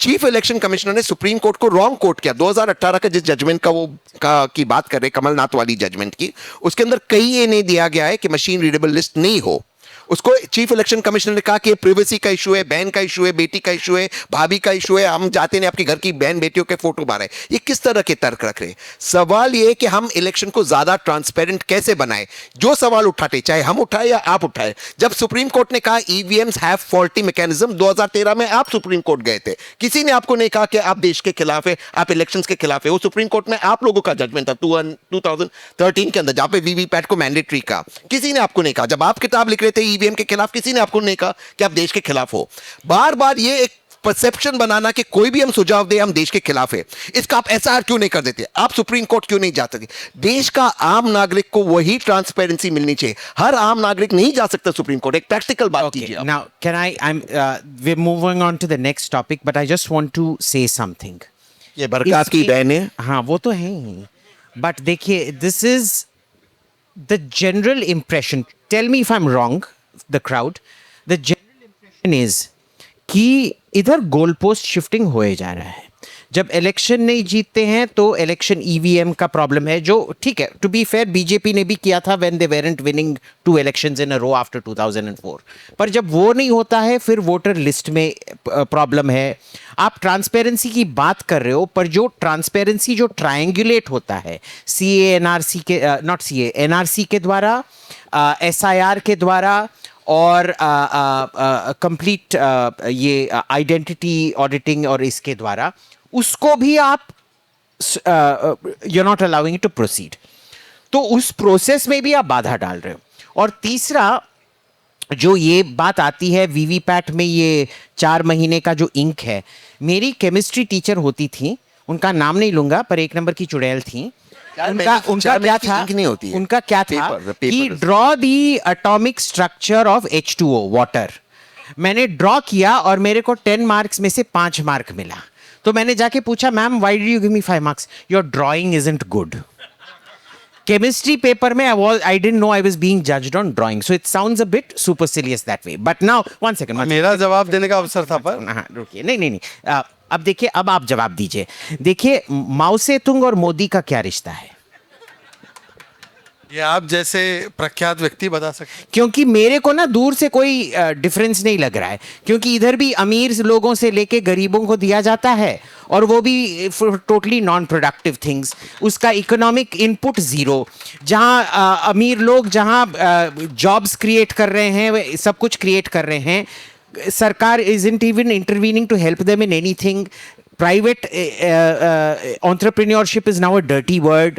चीफ इलेक्शन कमिश्नर ने सुप्रीम कोर्ट को रॉन्ग कोर्ट किया। 2018 का जिस जजमेंट की बात कर रहे, कमलनाथ वाली जजमेंट की, उसके अंदर कहीं ये नहीं दिया गया है कि मशीन रीडेबल लिस्ट नहीं हो। उसको चीफ इलेक्शन कमिश्नर ने कहा कि प्रिवेसी का इशू है, बहन का इशू है, बेटी का इशू है, भाभी का इशू है, हम जाते नहीं आपके घर की बहन बेटियों के फोटो बाहर है। ये किस तरह के तर्क रख रहे हैं? सवाल ये है कि हम इलेक्शन को ज्यादा ट्रांसपेरेंट कैसे बनाए। जो सवाल उठाते, चाहे हम उठाए या आप उठाए, जब सुप्रीम कोर्ट ने कहा ईवीएम्स हैव फॉल्टी मैकेनिज्म, 2013 में आप सुप्रीम कोर्ट गए थे, किसी ने आपको नहीं कहा कि आप देश के खिलाफ है, आप इलेक्शंस के खिलाफ है। वो सुप्रीम कोर्ट में आप लोगों का जजमेंट था 2013 के अंदर, जहां पे वीवीपैट को मैंडेटरी का, किसी ने आपको नहीं कहा। जब आप किताब लिख रहे थे ईवीएम के खिलाफ, किसी ने आपको नहीं कहा कि आप देश के खिलाफ हो। बार बार ये एक परसेप्शन बनाना कि कोई भी हम सुझाव दे हम देश के खिलाफ है, इसका आप एसआर क्यों नहीं कर देते? आप सुप्रीम कोर्ट क्यों नहीं जा सकते? देश का आम नागरिक को वही ट्रांसपेरेंसी मिलनी चाहिए। हर आम नागरिक नहीं जा सकता सुप्रीम कोर्ट। एक प्रैक्टिकल बात Okay, कीजिए आप। now can we're moving on to the next topic, but I just want to say something. ये बरकत की बहन है। हाँ वो तो है ही, बट देखिए this is the general impression, tell me if I am wrong the crowd, the general impression is कि इधर गोल पोस्ट शिफ्टिंग होए जा रहा है। जब इलेक्शन नहीं जीतते हैं तो इलेक्शन ईवीएम का प्रॉब्लम है, जो ठीक है, टू बी फेयर बीजेपी ने भी किया था when they weren't winning 2 elections in a row after 2004। पर जब वो नहीं होता है फिर वोटर लिस्ट में प्रॉब्लम है। आप ट्रांसपेरेंसी की बात कर रहे हो, पर जो ट्रांसपेरेंसी जो ट्रायंगुलेट होता है सीए एनआरसी के नॉट सीए एनआरसी के द्वारा, एसआईआर के द्वारा और कंप्लीट ये आइडेंटिटी ऑडिटिंग और इसके द्वारा, उसको भी आप you are not allowing to proceed, तो उस प्रोसेस में भी आप बाधा डाल रहे हो। और तीसरा जो ये बात आती है वीवीपैट में ये 4 महीने का जो इंक है, मेरी केमिस्ट्री टीचर होती थी, उनका नाम नहीं लूंगा, पर 1 नंबर की चुड़ैल थी। उनका क्या था, उनका क्या था कि draw the atomic structure of H2O water. मैंने ड्रॉ किया और मेरे को 10 मार्क्स में से 5 मार्क मिला। तो मैंने जाके पूछा, ma'am why did you give me 5 marks? Your drawing isn't good. Chemistry paper में I didn't know I was being judged on drawing, so it sounds a bit supercilious that way. But now one second. मेरा जवाब देने का अवसर था, पर हाँ रुकिए, नहीं अब देखिए, अब आप जवाब दीजिए। देखिए माओ सेतुंग और मोदी का क्या रिश्ता है? ये आप जैसे प्रख्यात व्यक्ति बता सकते हैं। क्योंकि मेरे को ना दूर से कोई डिफरेंस नहीं लग रहा है, क्योंकि इधर भी अमीर लोगों से लेके गरीबों को दिया जाता है, और वो भी टोटली नॉन प्रोडक्टिव थिंग्स। उसका इकोनॉमिक इनपुट जीरो। जहाँ अमीर लोग जहाँ जॉब्स क्रिएट कर रहे हैं, सब कुछ क्रिएट कर रहे हैं, सरकार isn't even intervening to help them in anything. Private entrepreneurship is now a dirty word.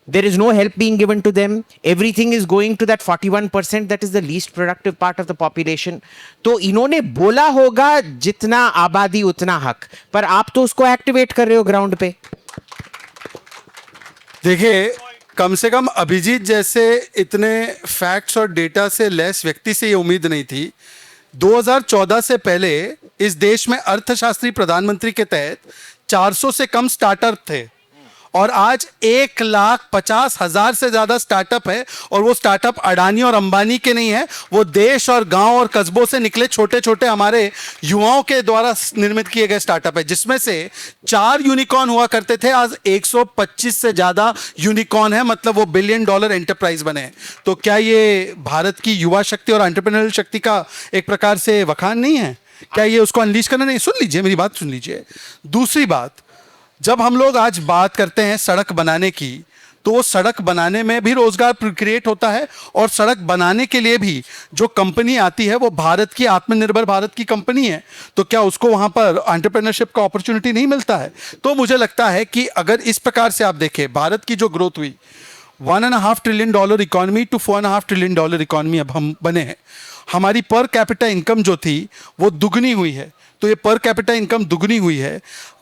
There is no help being given to them. Everything is going to that 41% that is the least productive part of the population. तो इन्होंने बोला होगा जितना आबादी उतना हक, पर आप तो उसको एक्टिवेट कर रहे हो ग्राउंड पे। देखिए, कम से कम अभिजीत जैसे इतने फैक्ट्स और डेटा से लेस व्यक्ति से ये उम्मीद नहीं थी। 2014 से पहले इस देश में अर्थशास्त्री प्रधानमंत्री के तहत 400 से कम स्टार्टअप थे, और आज 1,50,000 से ज्यादा स्टार्टअप है। और वो स्टार्टअप अडानी और अंबानी के नहीं है, वो देश और गांव और कस्बों से निकले छोटे छोटे हमारे युवाओं के द्वारा निर्मित किए गए स्टार्टअप है, जिसमें से 4 यूनिकॉर्न हुआ करते थे, आज 125 से ज्यादा यूनिकॉर्न है। मतलब वो $1 बिलियन एंटरप्राइज बने हैं। तो क्या ये भारत की युवा शक्ति और एंटरप्रेन्योरियल शक्ति का एक प्रकार से वखान नहीं है? क्या ये उसको अनलीश करना नहीं? सुन लीजिए, मेरी बात सुन लीजिए। दूसरी बात, जब हम लोग आज बात करते हैं सड़क बनाने की, तो वो सड़क बनाने में भी रोजगार क्रिएट होता है, और सड़क बनाने के लिए भी जो कंपनी आती है वो भारत की आत्मनिर्भर भारत की कंपनी है। तो क्या उसको वहाँ पर एंटरप्रेन्योरशिप का अपॉर्चुनिटी नहीं मिलता है? तो मुझे लगता है कि अगर इस प्रकार से आप देखें, भारत की जो ग्रोथ हुई, $1.5 trillion economy to $4.5 trillion economy अब हम बने हैं। हमारी पर कैपिटा इनकम जो थी वो दुगनी हुई है। तो ये पर कैपिटा इनकम दुगनी हुई है।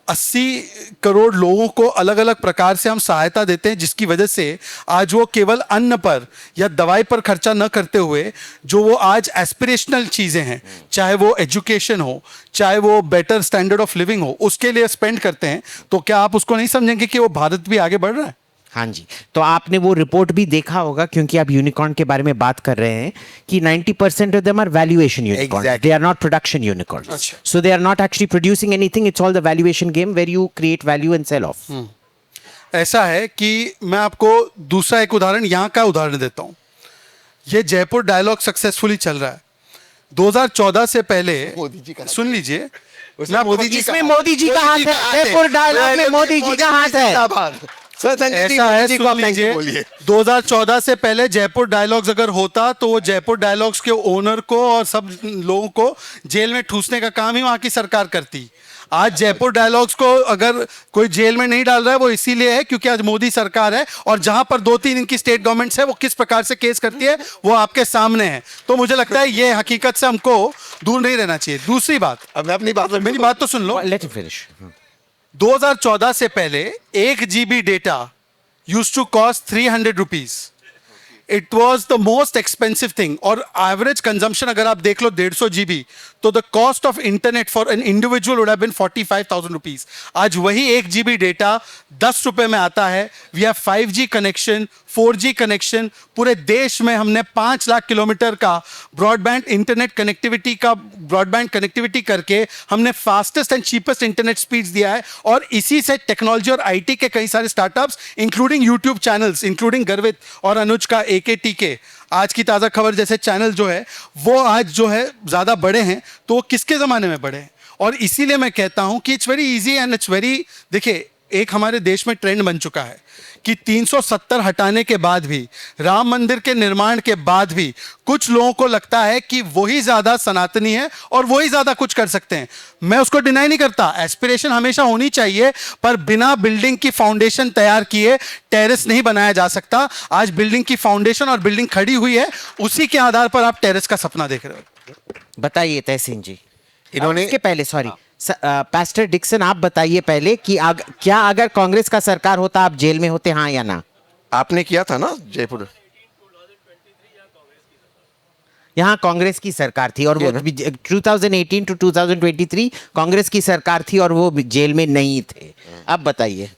80 करोड़ लोगों को अलग अलग प्रकार से हम सहायता देते हैं, जिसकी वजह से आज वो केवल अन्न पर या दवाई पर खर्चा न करते हुए, जो वो आज एस्पिरेशनल चीज़ें हैं, चाहे वो एजुकेशन हो, चाहे वो बेटर स्टैंडर्ड ऑफ लिविंग हो, उसके लिए स्पेंड करते हैं। तो क्या आप उसको नहीं समझेंगे कि वो भारत भी आगे बढ़ रहा है? हाँ जी, तो आपने वो रिपोर्ट भी देखा होगा, क्योंकि आप यूनिकॉर्न के बारे में बात कर रहे हैं कि 90% of them are valuation unicorn, they are not production unicorns, so they are not actually producing anything, it's all the valuation game where you create value and sell off. ऐसा है कि मैं आपको दूसरा एक उदाहरण, यहाँ का उदाहरण देता हूँ। ये जयपुर डायलॉग सक्सेसफुली चल रहा है। 2014 से पहले मोदी जी का सुन लीजिए, उसमें मोदी जी इसमें मोदी जी का हाथ है, जयपुर डायलॉग में मोदी जी का हाथ है। ऐसा है, सुन लीजिए, 2014 से पहले जयपुर डायलॉग्स अगर होता तो वो जयपुर डायलॉग्स के ओनर को और सब लोगों को जेल में ठूसने का काम ही वहां की सरकार करती। आज जयपुर डायलॉग्स को अगर कोई जेल में नहीं डाल रहा है वो इसीलिए है क्योंकि आज मोदी सरकार है, और जहां पर 2-3 इनकी स्टेट गवर्नमेंट्स है वो किस प्रकार से केस करती है वो आपके सामने है। तो मुझे लगता है ये हकीकत से हमको दूर नहीं रहना चाहिए। दूसरी बात, अब मैं अपनी बात मेरी बात तो सुन लो। Let me finish. 2014 से पहले 1 GB data used to cost 300 rupees. It was the most expensive thing, और एवरेज कंजम्पशन अगर आप देख लो 150 GB, तो the cost of internet for an individual would have been 45,000 rupees. आज वही 1 GB डेटा 10 रुपए में आता है। We have 5G connection, 4G connection, पूरे देश में हमने 5 लाख किलोमीटर का ब्रॉडबैंड इंटरनेट कनेक्टिविटी कनेक्टिविटी करके हमने fastest and cheapest internet speeds दिया है। और इसी से टेक्नोलॉजी और IT के कई सारे startups, including YouTube channels, including गर्वित और अनुज का AKTK, आज की ताज़ा खबर जैसे चैनल जो है वो आज जो है ज़्यादा बड़े हैं, तो वो किसके ज़माने में बड़े हैं। और इसीलिए मैं कहता हूं कि it's very easy and it's very, देखिए एक हमारे देश में ट्रेंड बन चुका है कि 370 हटाने के बाद भी, राम मंदिर के निर्माण के बाद भी कुछ लोगों को लगता है कि वही ज़्यादा सनातनी है और वही ज़्यादा कुछ कर सकते हैं। मैं उसको डिनाई नहीं करता, एस्पिरेशन हमेशा होनी चाहिए, पर बिना बिल्डिंग की फाउंडेशन तैयार किए टेरेस नहीं बनाया जा सकता। आज बिल्डिंग की फाउंडेशन और बिल्डिंग खड़ी हुई है, उसी के आधार पर आप टेरेस का सपना देख रहे हो। बताइए तहसीन जी, इन्होंने इसके पहले सॉरी पास्टर डिक्सन, आप बताइए पहले कि क्या अगर कांग्रेस का सरकार होता आप जेल में होते, हाँ या ना? आपने किया था ना जयपुर, यहाँ कांग्रेस की सरकार थी और वो 2018 to 2023 कांग्रेस की सरकार थी और वो जेल में नहीं थे। अब बताइए।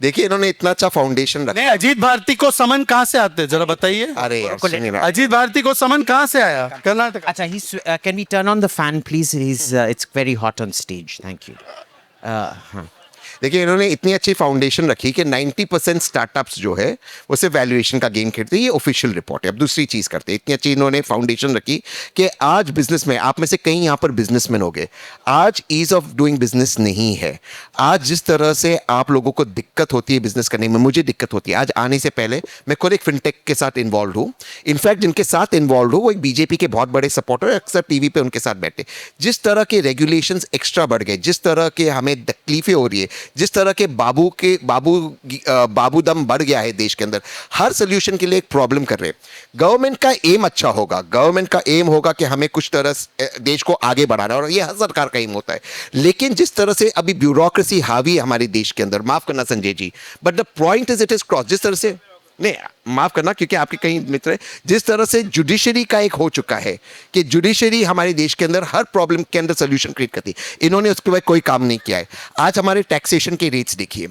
देखिए इन्होंने इतना अच्छा फाउंडेशन रखा। नहीं, अजीत भारती को समन कहाँ से आते जरा बताइए। अरे यार, सुनिए ना। अजीत भारती को समन कहाँ से आया? कर्नाटक। अच्छा, can we turn on the fan please? It's very hot on stage, thank you. हाँ, देखिए इन्होंने इतनी अच्छी फाउंडेशन रखी कि 90% स्टार्टअप्स जो है वो सिर्फ वैल्यूएशन का गेम खेलते हैं। ये ऑफिशियल रिपोर्ट है। अब दूसरी चीज़ करते हैं, इतनी अच्छी इन्होंने फाउंडेशन रखी कि आज बिजनेस में, आप में से कई यहाँ पर बिजनेसमैन हो गए, आज ईज ऑफ डूइंग बिजनेस नहीं है। आज जिस तरह से आप लोगों को दिक्कत होती है बिजनेस करने में, मुझे दिक्कत होती है। आज आने से पहले मैं खुद एक फिनटेक के साथ इन्वॉल्व हूँ। इनफैक्ट जिनके साथ इन्वॉल्व हूँ वो एक बीजेपी के बहुत बड़े सपोर्टर, अक्सर टीवी पे उनके साथ बैठे। जिस तरह के रेगुलेशंस एक्स्ट्रा बढ़ गए, जिस तरह के हमें तकलीफें हो रही है, जिस तरह के बाबूदम बढ़ गया है देश के अंदर, हर सोल्यूशन के लिए एक प्रॉब्लम कर रहे हैं। गवर्नमेंट का एम अच्छा होगा, गवर्नमेंट का एम होगा कि हमें कुछ तरह देश को आगे बढ़ाना है, और ये हर सरकार का एम होता है। लेकिन जिस तरह से अभी ब्यूरोक्रेसी हावी है हमारे देश के अंदर, माफ करना Sanjay ji, but the point is it is cross, जिस तरह से, नहीं माफ करना क्योंकि आपके कई मित्र हैं, जिस तरह से जुडिशरी का एक हो चुका है कि जुडिशरी हमारे देश के अंदर हर प्रॉब्लम के अंदर सोल्यूशन क्रिएट करती है, इन्होंने उसके बाद कोई काम नहीं किया है। आज हमारे टैक्सेशन के रेट्स देखिए,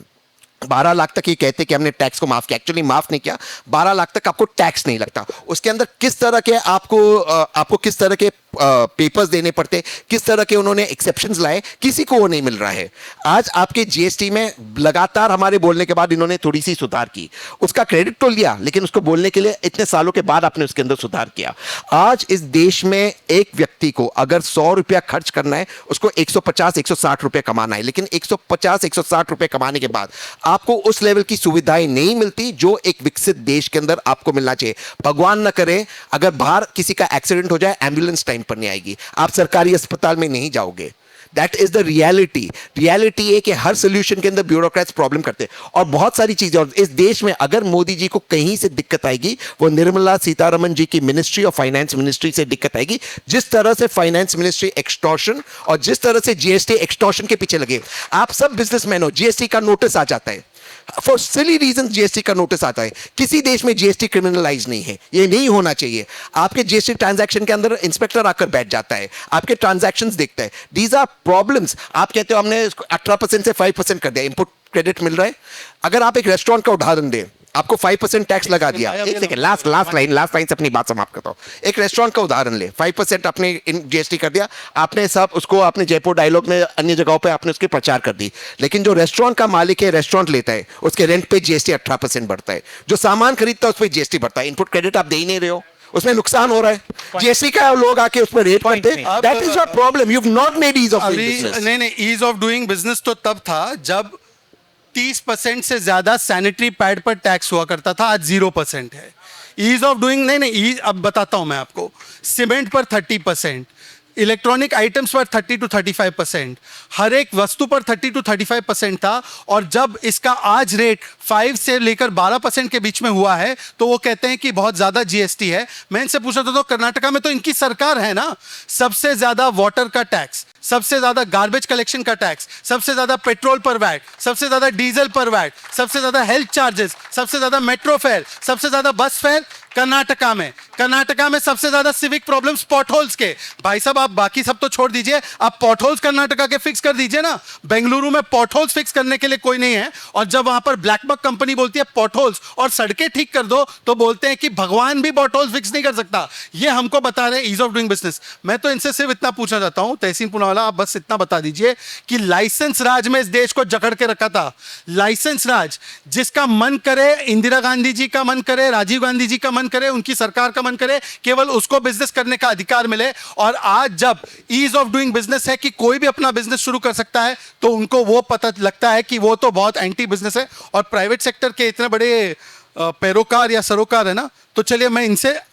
12 लाख तक ये कहते कि हमने टैक्स को माफ किया, एक्चुअली माफ नहीं किया। 12 लाख तक आपको टैक्स नहीं लगता। उसके अंदर किस तरह के आपको किस तरह के पेपर्स देने पड़ते, किस तरह के उन्होंने एक्सेप्शंस लाए, किसी को वो नहीं मिल रहा है। आज आपके जीएसटी में लगातार हमारे बोलने के बाद इन्होंने थोड़ी सी सुधार की, उसका क्रेडिट तो लिया, लेकिन उसको बोलने के लिए इतने सालों के बाद आपने उसके अंदर सुधार किया। आज इस देश में एक व्यक्ति को अगर 100 रुपया खर्च करना है, उसको 150-160 रुपये कमाना है, लेकिन 150-160 रुपये कमाने के बाद आपको उस लेवल की सुविधाएं नहीं मिलती जो एक विकसित देश के अंदर आपको मिलना चाहिए। भगवान न करे अगर बाहर किसी का एक्सीडेंट हो जाए, एम्बुलेंस टाइम पर नहीं आएगी, आप सरकारी अस्पताल में नहीं जाओगे। That is the reality. Reality है कि हर सोल्यूशन के अंदर ब्यूरोक्रेट्स प्रॉब्लम करते हैं और बहुत सारी चीजें। और इस देश में अगर मोदी जी को कहीं से दिक्कत आएगी, वो निर्मला सीतारमण जी की मिनिस्ट्री और फाइनेंस मिनिस्ट्री से दिक्कत आएगी। जिस तरह से फाइनेंस मिनिस्ट्री एक्सटॉर्शन और जिस तरह से जीएसटी एक्सटॉर्शन के पीछे लगे, आप सब बिजनेसमैन हो, जीएसटी का नोटिस आ जाता है, फॉर सिली रीजन जीएसटी का नोटिस आता है। किसी देश में जीएसटी क्रिमिनलाइज नहीं है, ये नहीं होना चाहिए। आपके जीएसटी ट्रांजैक्शन के अंदर इंस्पेक्टर आकर बैठ जाता है, आपके ट्रांजैक्शंस देखता है। These are problems. आप कहते हो हमने 18% से 5% कर दिया, इनपुट क्रेडिट मिल रहा है। अगर आप एक रेस्टोरेंट का उदाहरण दें, आपको 5% टैक्स लगा दिया। एक सेकंड, लास्ट लाइन से अपनी बात समाप्त करता हूं। एक रेस्टोरेंट का उदाहरण ले, 5% आपने जीएसटी कर दिया, आपने सब उसको आपने जयपुर डायलॉग में अन्य जगहों पे आपने उसके प्रचार कर दी। लेकिन जो रेस्टोरेंट का मालिक है, रेस्टोरेंट लेता है, उसके रेंट पे जीएसटी 18% बढ़ता है। जो सामान खरीदता है उस पर जीएसटी बढ़ता है। इनपुट क्रेडिट आप दे ही नहीं रहे हो, उसमें नुकसान हो रहा है, जीएसटी का लोग आके उसमें रेट Point करते हैं, made. That is your problem, you have not made ease of अभी बिजनेस। नहीं, ईज ऑफ डूइंग बिजनेस तो तब था जब 30% से ज्यादा सैनिटरी पैड पर टैक्स हुआ करता था, आज 0% है। ईज ऑफ डूइंग नहीं, अब बताता हूं मैं आपको। सीमेंट पर 30%, इलेक्ट्रॉनिक आइटम्स पर 30 to 35%, हर एक वस्तु पर 30 to 35% था। और जब इसका आज रेट 5 से लेकर 12% के बीच में हुआ है तो वो कहते हैं कि बहुत ज्यादा जीएसटी है। मैं इनसे पूछ रहा था, तो कर्नाटका में तो इनकी सरकार है ना, सबसे ज्यादा वाटर का टैक्स, सबसे ज्यादा गार्बेज कलेक्शन का टैक्स, सबसे ज्यादा पेट्रोल पर वैट, सबसे ज्यादा डीजल पर वैट, सबसे ज्यादा हेल्थ चार्जेस, सबसे ज्यादा मेट्रो फेयर, सबसे ज्यादा बस फेयर कर्नाटका में। कर्नाटका में सबसे ज्यादा सिविक प्रॉब्लम्स पॉटहोल्स के। भाई साहब, आप बाकी सब तो छोड़ दीजिए, आप पॉटहोल्स कर्नाटका के फिक्स कर दीजिए ना। बेंगलुरु में पॉटहोल्स फिक्स करने के लिए कोई नहीं है, और जब वहां पर ब्लैक बक कंपनी बोलती है पॉटहोल्स और सड़कें ठीक कर दो, तो बोलते हैं कि भगवान भी पॉटहोल्स फिक्स नहीं कर सकता। ये हमको बता रहे हैं ईज ऑफ डूइंग बिजनेस। मैं तो इनसे सिर्फ इतना पूछना चाहता हूं, तहसीन पूनावाला, आप बस इतना बता दीजिए कि लाइसेंस राज में इस देश को जकड़ के रखा था। लाइसेंस राज, जिसका मन करे, इंदिरा गांधी जी का मन करे, राजीव गांधी जी का मन करे, उनकी सरकार का मन करे, केवल उसको बिजनेस करने का अधिकार मिले। और आज जब ईज ऑफ डूइंग बिजनेस है कि कोई भी अपना बिजनेस शुरू कर सकता है, तो उनको वो पता लगता है कि वो तो बहुत एंटी बिजनेस है। और प्राइवेट सेक्टर के इतने बड़े पैरोकार या सरोकार है ना, तो चलिए मैं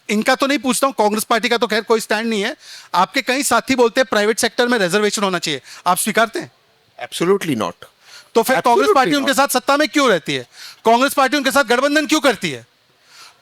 इनका तो नहीं पूछता हूं, कांग्रेस पार्टी का तो खैर कोई स्टैंड नहीं है। आपके कई साथी बोलते हैं प्राइवेट सेक्टर में रिजर्वेशन होना चाहिए, आप स्वीकारते हैं? Absolutely not. तो फिर कांग्रेस Absolutely पार्टी उनके not. साथ सत्ता में क्यों रहती है? कांग्रेस पार्टी उनके साथ गठबंधन क्यों करती है?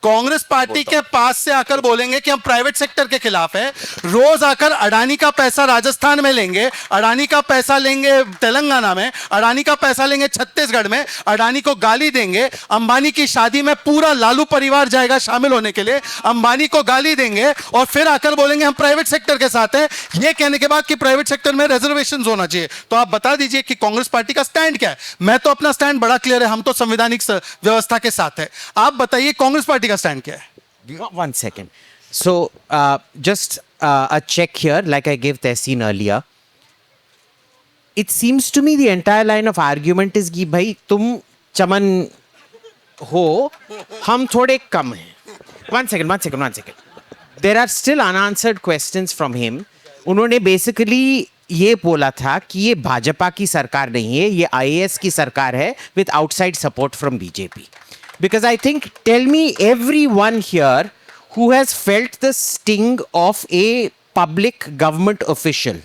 कांग्रेस पार्टी के पास से आकर बोलेंगे कि हम प्राइवेट सेक्टर के खिलाफ है, रोज आकर अडानी का पैसा राजस्थान में लेंगे, अडानी का पैसा लेंगे तेलंगाना में, अडानी का पैसा लेंगे छत्तीसगढ़ में, अडानी को गाली देंगे, अंबानी की शादी में पूरा लालू परिवार जाएगा शामिल होने के लिए, अंबानी को गाली देंगे और फिर आकर बोलेंगे हम प्राइवेट सेक्टर के साथ हैं। यह कहने के बाद कि प्राइवेट सेक्टर में रिजर्वेशन होना चाहिए। तो आप बता दीजिए कि कांग्रेस पार्टी का स्टैंड क्या है? मैं तो अपना स्टैंड बड़ा क्लियर है, हम तो संवैधानिक व्यवस्था के साथ है। आप बताइए कांग्रेस पार्टी का स्टैंड क्या है? 1 second. So, just a check here, like I gave Tehseen earlier. It seems to me the entire line of argument is कि भाई तुम चमन हो, हम थोड़े कम हैं. 1 second. There are still unanswered questions from him. उन्होंने basically ये बोला था कि ये भाजपा की सरकार नहीं है, ये IAS की सरकार है with outside support from BJP. Because I think, tell me everyone here who has felt the sting of a public government official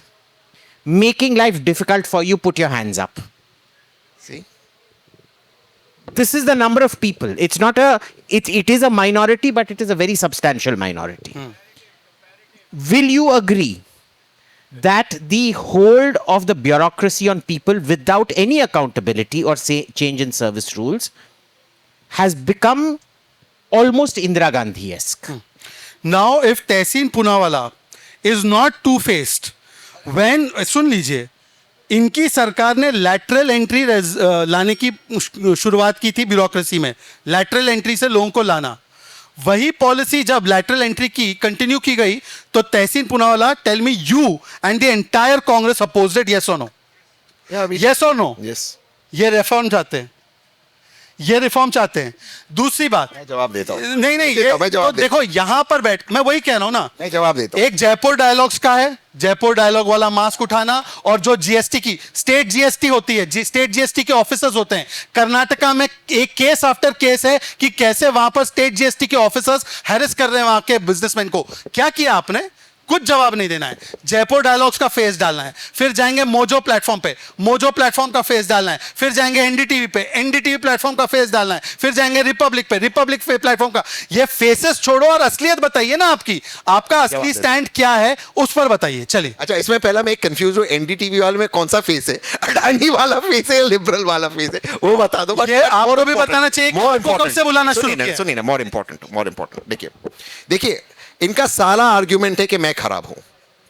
making life difficult for you, put your hands up. See? This is the number of people. It's not it is a minority, but it is a very substantial minority. Will you agree that the hold of the bureaucracy on people without any accountability or say change in service rules has become almost Indira Gandhi-esque? Now, if Tehseen Poonawalla is not two-faced, when सुन लीजिए, इनकी सरकार ने lateral entry लाने की शुरुआत की थी bureaucracy में, लैटरल एंट्री से लोगों को लाना। वही पॉलिसी जब लैटरल एंट्री की कंटिन्यू की गई, तो Tehseen Poonawalla, tell me, you and the entire Congress opposed it, yes और नो? यस और नो? यस। ये रिफॉर्म चाहते हैं, ये रिफॉर्म चाहते हैं। दूसरी बात, मैं जवाब देता हूँ। नहीं मैं ये जवाब तो देखो, यहां पर बैठ, मैं वही कह रहा हूं ना, मैं जवाब देता हूँ। एक जयपुर डायलॉग्स का है, जयपुर डायलॉग वाला मास्क उठाना, और जो जीएसटी की स्टेट जीएसटी होती है, स्टेट जीएसटी के ऑफिसर्स होते हैं। कर्नाटका में एक केस आफ्टर केस है कि कैसे वहां पर स्टेट जीएसटी के ऑफिसर्स हैरेस कर रहे हैं वहां के बिजनेसमैन को। क्या किया आपने? कुछ जवाब नहीं देना है। जयपुर डायलॉग्स का फेस डालना है, फिर जाएंगे मोजो प्लेटफॉर्म पे, मोजो प्लेटफॉर्म का फेस डालना है, फिर जाएंगे एनडीटीवी पे, एनडीटीवी प्लेटफॉर्म का फेस डालना है, फिर जाएंगे रिपब्लिक पे, रिपब्लिक प्लेटफॉर्म का। ये फेसेस छोड़ो और असलियत बताइए ना, आपका असली स्टैंड क्या है, उस पर बताइए। चलिए। अच्छा, इसमें पहला मैं कंफ्यूज हूँ, एनडीटीवी वाले में कौन सा फेस है? अडानी वाला फेस है, लिबरल वाला फेस है? वो बता दो। ये आपको भी बताना चाहिए कि आपको कब से बुलाना शुरू किया। सुनिए ना, मोर इंपॉर्टेंट देखिए, इनका सारा आर्ग्यूमेंट है कि मैं खराब हूं।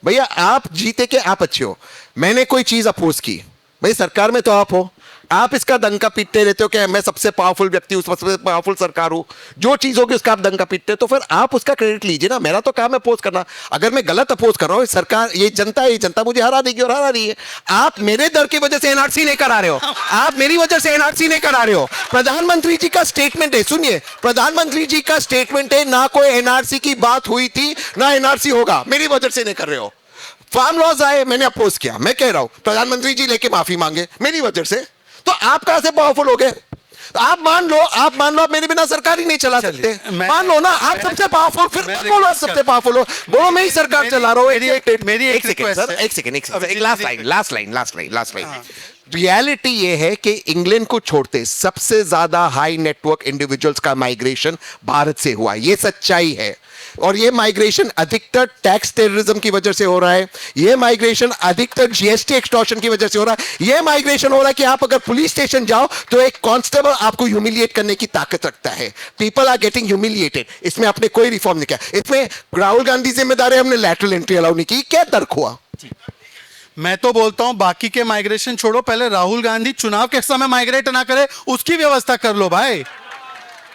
भैया, आप जीते के आप अच्छे हो, मैंने कोई चीज अपोज की, भाई सरकार में तो आप हो, आप इसका दंका पीटते रहते हो कि मैं सबसे पावरफुल व्यक्ति हूं, सबसे पावरफुल सरकार हूं, जो चीज होगी उसका आप दंका पीटते हो, तो फिर आप उसका क्रेडिट लीजिए ना। मेरा तो काम है अपोज करना। अगर मैं गलत अपोज कर रहा हूं, सरकार ये जनता मुझे हरा देगी और हरा रही है। आप मेरे दर की वजह से एनआरसी नहीं करा रहे हो, आप मेरी वजह से एनआरसी नहीं करा रहे हो। प्रधानमंत्री जी का स्टेटमेंट है, सुनिए, प्रधानमंत्री जी का स्टेटमेंट है, ना कोई एनआरसी की बात हुई थी ना एनआरसी होगा, मेरी वजह से नहीं कर रहे हो। फार्म लॉज आए, मैंने अपोज किया, मैं कह रहा हूं प्रधानमंत्री जी लेके माफी मांगे, मेरी वजह से, तो आप कहां से पावरफुल हो गए? आप मान लो आप मेरे बिना सरकार ही नहीं चला सकते, मान लो ना आप सबसे पावरफुल, फिर मत बोलो आप सबसे पावरफुल हो, बोलो मैं ही सरकार चला रहा हूं। मेरी एक सेकंड सर, एक सेकंड, लास्ट लाइन। रियलिटी ये है कि इंग्लैंड को छोड़ते सबसे ज्यादा हाई नेटवर्क इंडिविजुअल्स का माइग्रेशन भारत से हुआ, ये सच्चाई है। और ये माइग्रेशन अधिकतर टैक्स टेररिज्म की वजह से हो रहा है, ये माइग्रेशन अधिकतर जीएसटी एक्सटॉर्शन की वजह से हो रहा है, ये माइग्रेशन हो रहा है कि आप अगर पुलिस स्टेशन जाओ तो एक कांस्टेबल आपको ह्यूमिलिएट करने की ताकत रखता है। People are getting humiliated. इसमें आपने कोई रिफॉर्म नहीं किया, इसमें राहुल गांधी जिम्मेदार है, हमने लैटरल एंट्री अलाउ नहीं की, क्या तर्क हुआ? मैं तो बोलता हूं बाकी के माइग्रेशन छोड़ो, पहले राहुल गांधी चुनाव के समय माइग्रेट ना करे, उसकी व्यवस्था कर लो भाई।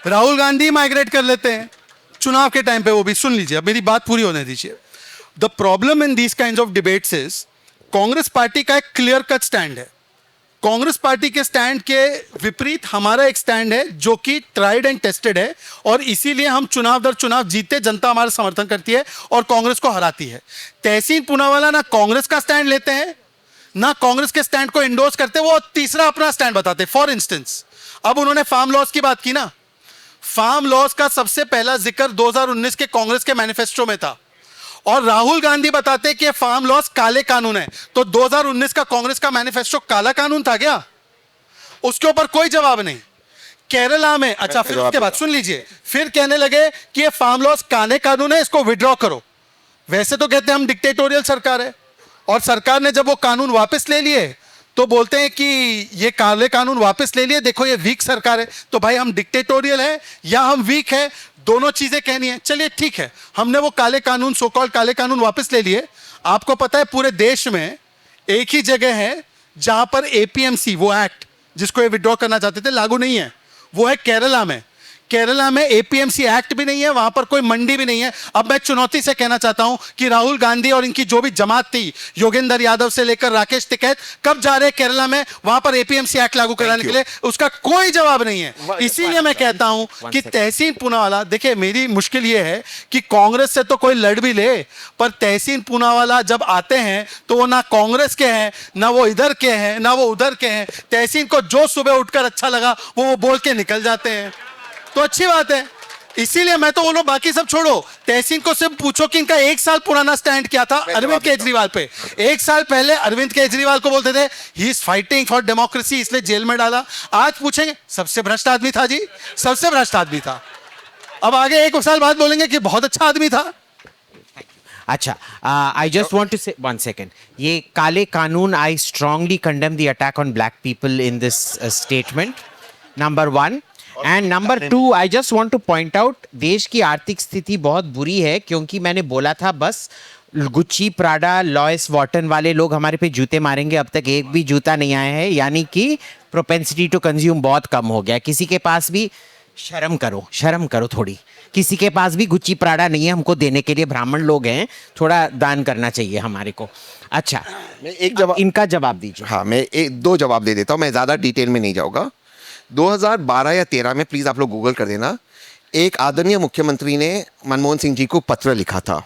राहुल गांधी माइग्रेट कर लेते हैं चुनाव के टाइम पे, वो भी सुन लीजिए, अब मेरी बात पूरी होने दीजिए। The problem in these kind of debates is, Congress party का एक क्लियर कट स्टैंड है। कांग्रेस पार्टी के स्टैंड के विपरीत हमारा एक स्टैंड है जो कि ट्राइड एंड टेस्टेड है, और इसीलिए हम चुनाव दर चुनाव जीते, जनता हमारा समर्थन करती है और कांग्रेस को हराती है। तहसीन पूनावाला ना कांग्रेस का स्टैंड लेते हैं ना कांग्रेस के स्टैंड को इंडोर्स करते, वो तीसरा अपना स्टैंड बताते। फॉर इंस्टेंस, अब उन्होंने फार्म लॉज की बात की ना, फार्म लॉज का सबसे पहला जिक्र 2019 के कांग्रेस के मैनिफेस्टो में था, और राहुल गांधी बताते कि फार्म लॉज काले कानून है। तो 2019 का कांग्रेस का मैनिफेस्टो काला कानून था क्या? उसके ऊपर कोई जवाब नहीं। केरला में, अच्छा फिर उसके बाद सुन लीजिए, फिर कहने लगे कि ये फार्म लॉज काले कानून है, इसको विड्रॉ करो। वैसे तो कहते हैं हम डिक्टेटोरियल सरकार है, और सरकार ने जब वो कानून वापस ले लिए तो बोलते हैं कि ये काले कानून वापस ले लिए, देखो ये वीक सरकार है। तो भाई हम डिक्टेटोरियल है या हम वीक है, दोनों चीजें कहनी है। चलिए ठीक है, हमने वो काले कानून, सो कॉल्ड काले कानून वापस ले लिए। आपको पता है पूरे देश में एक ही जगह है जहां पर एपीएमसी, वो एक्ट जिसको ये विड्रॉ करना चाहते थे, लागू नहीं है, वो है केरला में। केरला में एपीएमसी एक्ट भी नहीं है, वहां पर कोई मंडी भी नहीं है। अब मैं चुनौती से कहना चाहता हूं कि राहुल गांधी और इनकी जो भी जमात थी, योगेंद्र यादव से लेकर राकेश टिकैत, कब जा रहे हैं केरला में वहां पर एपीएमसी एक्ट लागू कराने के लिए? उसका कोई जवाब नहीं है। इसीलिए मैं कहता हूं कि तहसीन पूनावाला, देखिए मेरी मुश्किल यह है कि कांग्रेस से तो कोई लड़ भी ले, पर तहसीन पूनावाला जब आते हैं तो वो ना कांग्रेस के हैं, ना वो इधर के हैं, ना वो उधर के हैं। तहसीन को जो सुबह उठकर अच्छा लगा वो बोल के निकल जाते हैं, तो अच्छी बात है। इसीलिए मैं तो बोलो, बाकी सब छोड़ो, तहसीन को सिर्फ पूछो कि इनका 1 साल पुराना स्टैंड क्या था अरविंद केजरीवाल पे। 1 साल पहले अरविंद केजरीवाल को बोलते थे he is fighting for democracy, इसलिए जेल में डाला। आज पूछेंगे सबसे भ्रष्ट आदमी था जी, सबसे भ्रष्ट आदमी था। अब आगे 1 साल बाद बोलेंगे कि बहुत अच्छा आदमी था। अच्छा, आई जस्ट वांट टू से 1 सेकेंड, ये काले कानून, आई strongly condemn the attack on black people in this statement, number 1। And number 2, I just want two point out, देश की आर्थिक स्थिति बहुत बुरी है, क्योंकि मैंने बोला था बस गुच्ची, प्राडा, लॉयस वॉटन वाले लोग हमारे पे जूते मारेंगे, अब तक एक भी जूता नहीं आया है। यानी कि प्रोपेंसिटी टू कंज्यूम बहुत कम हो गया। किसी के पास भी शर्म करो थोड़ी, किसी के पास भी गुच्ची प्राडा नहीं है हमको देने के लिए। ब्राह्मण लोग हैं, थोड़ा दान करना चाहिए हमारे को। अच्छा, मैं एक जवाब, इनका जवाब दीजिए। हाँ, मैं 2 जवाब दे देता हूँ, मैं ज्यादा डिटेल में नहीं जाऊंगा। 2012 या 13 में, प्लीज आप लोग गूगल कर देना, एक आदरणीय मुख्यमंत्री ने मनमोहन सिंह जी को पत्र लिखा था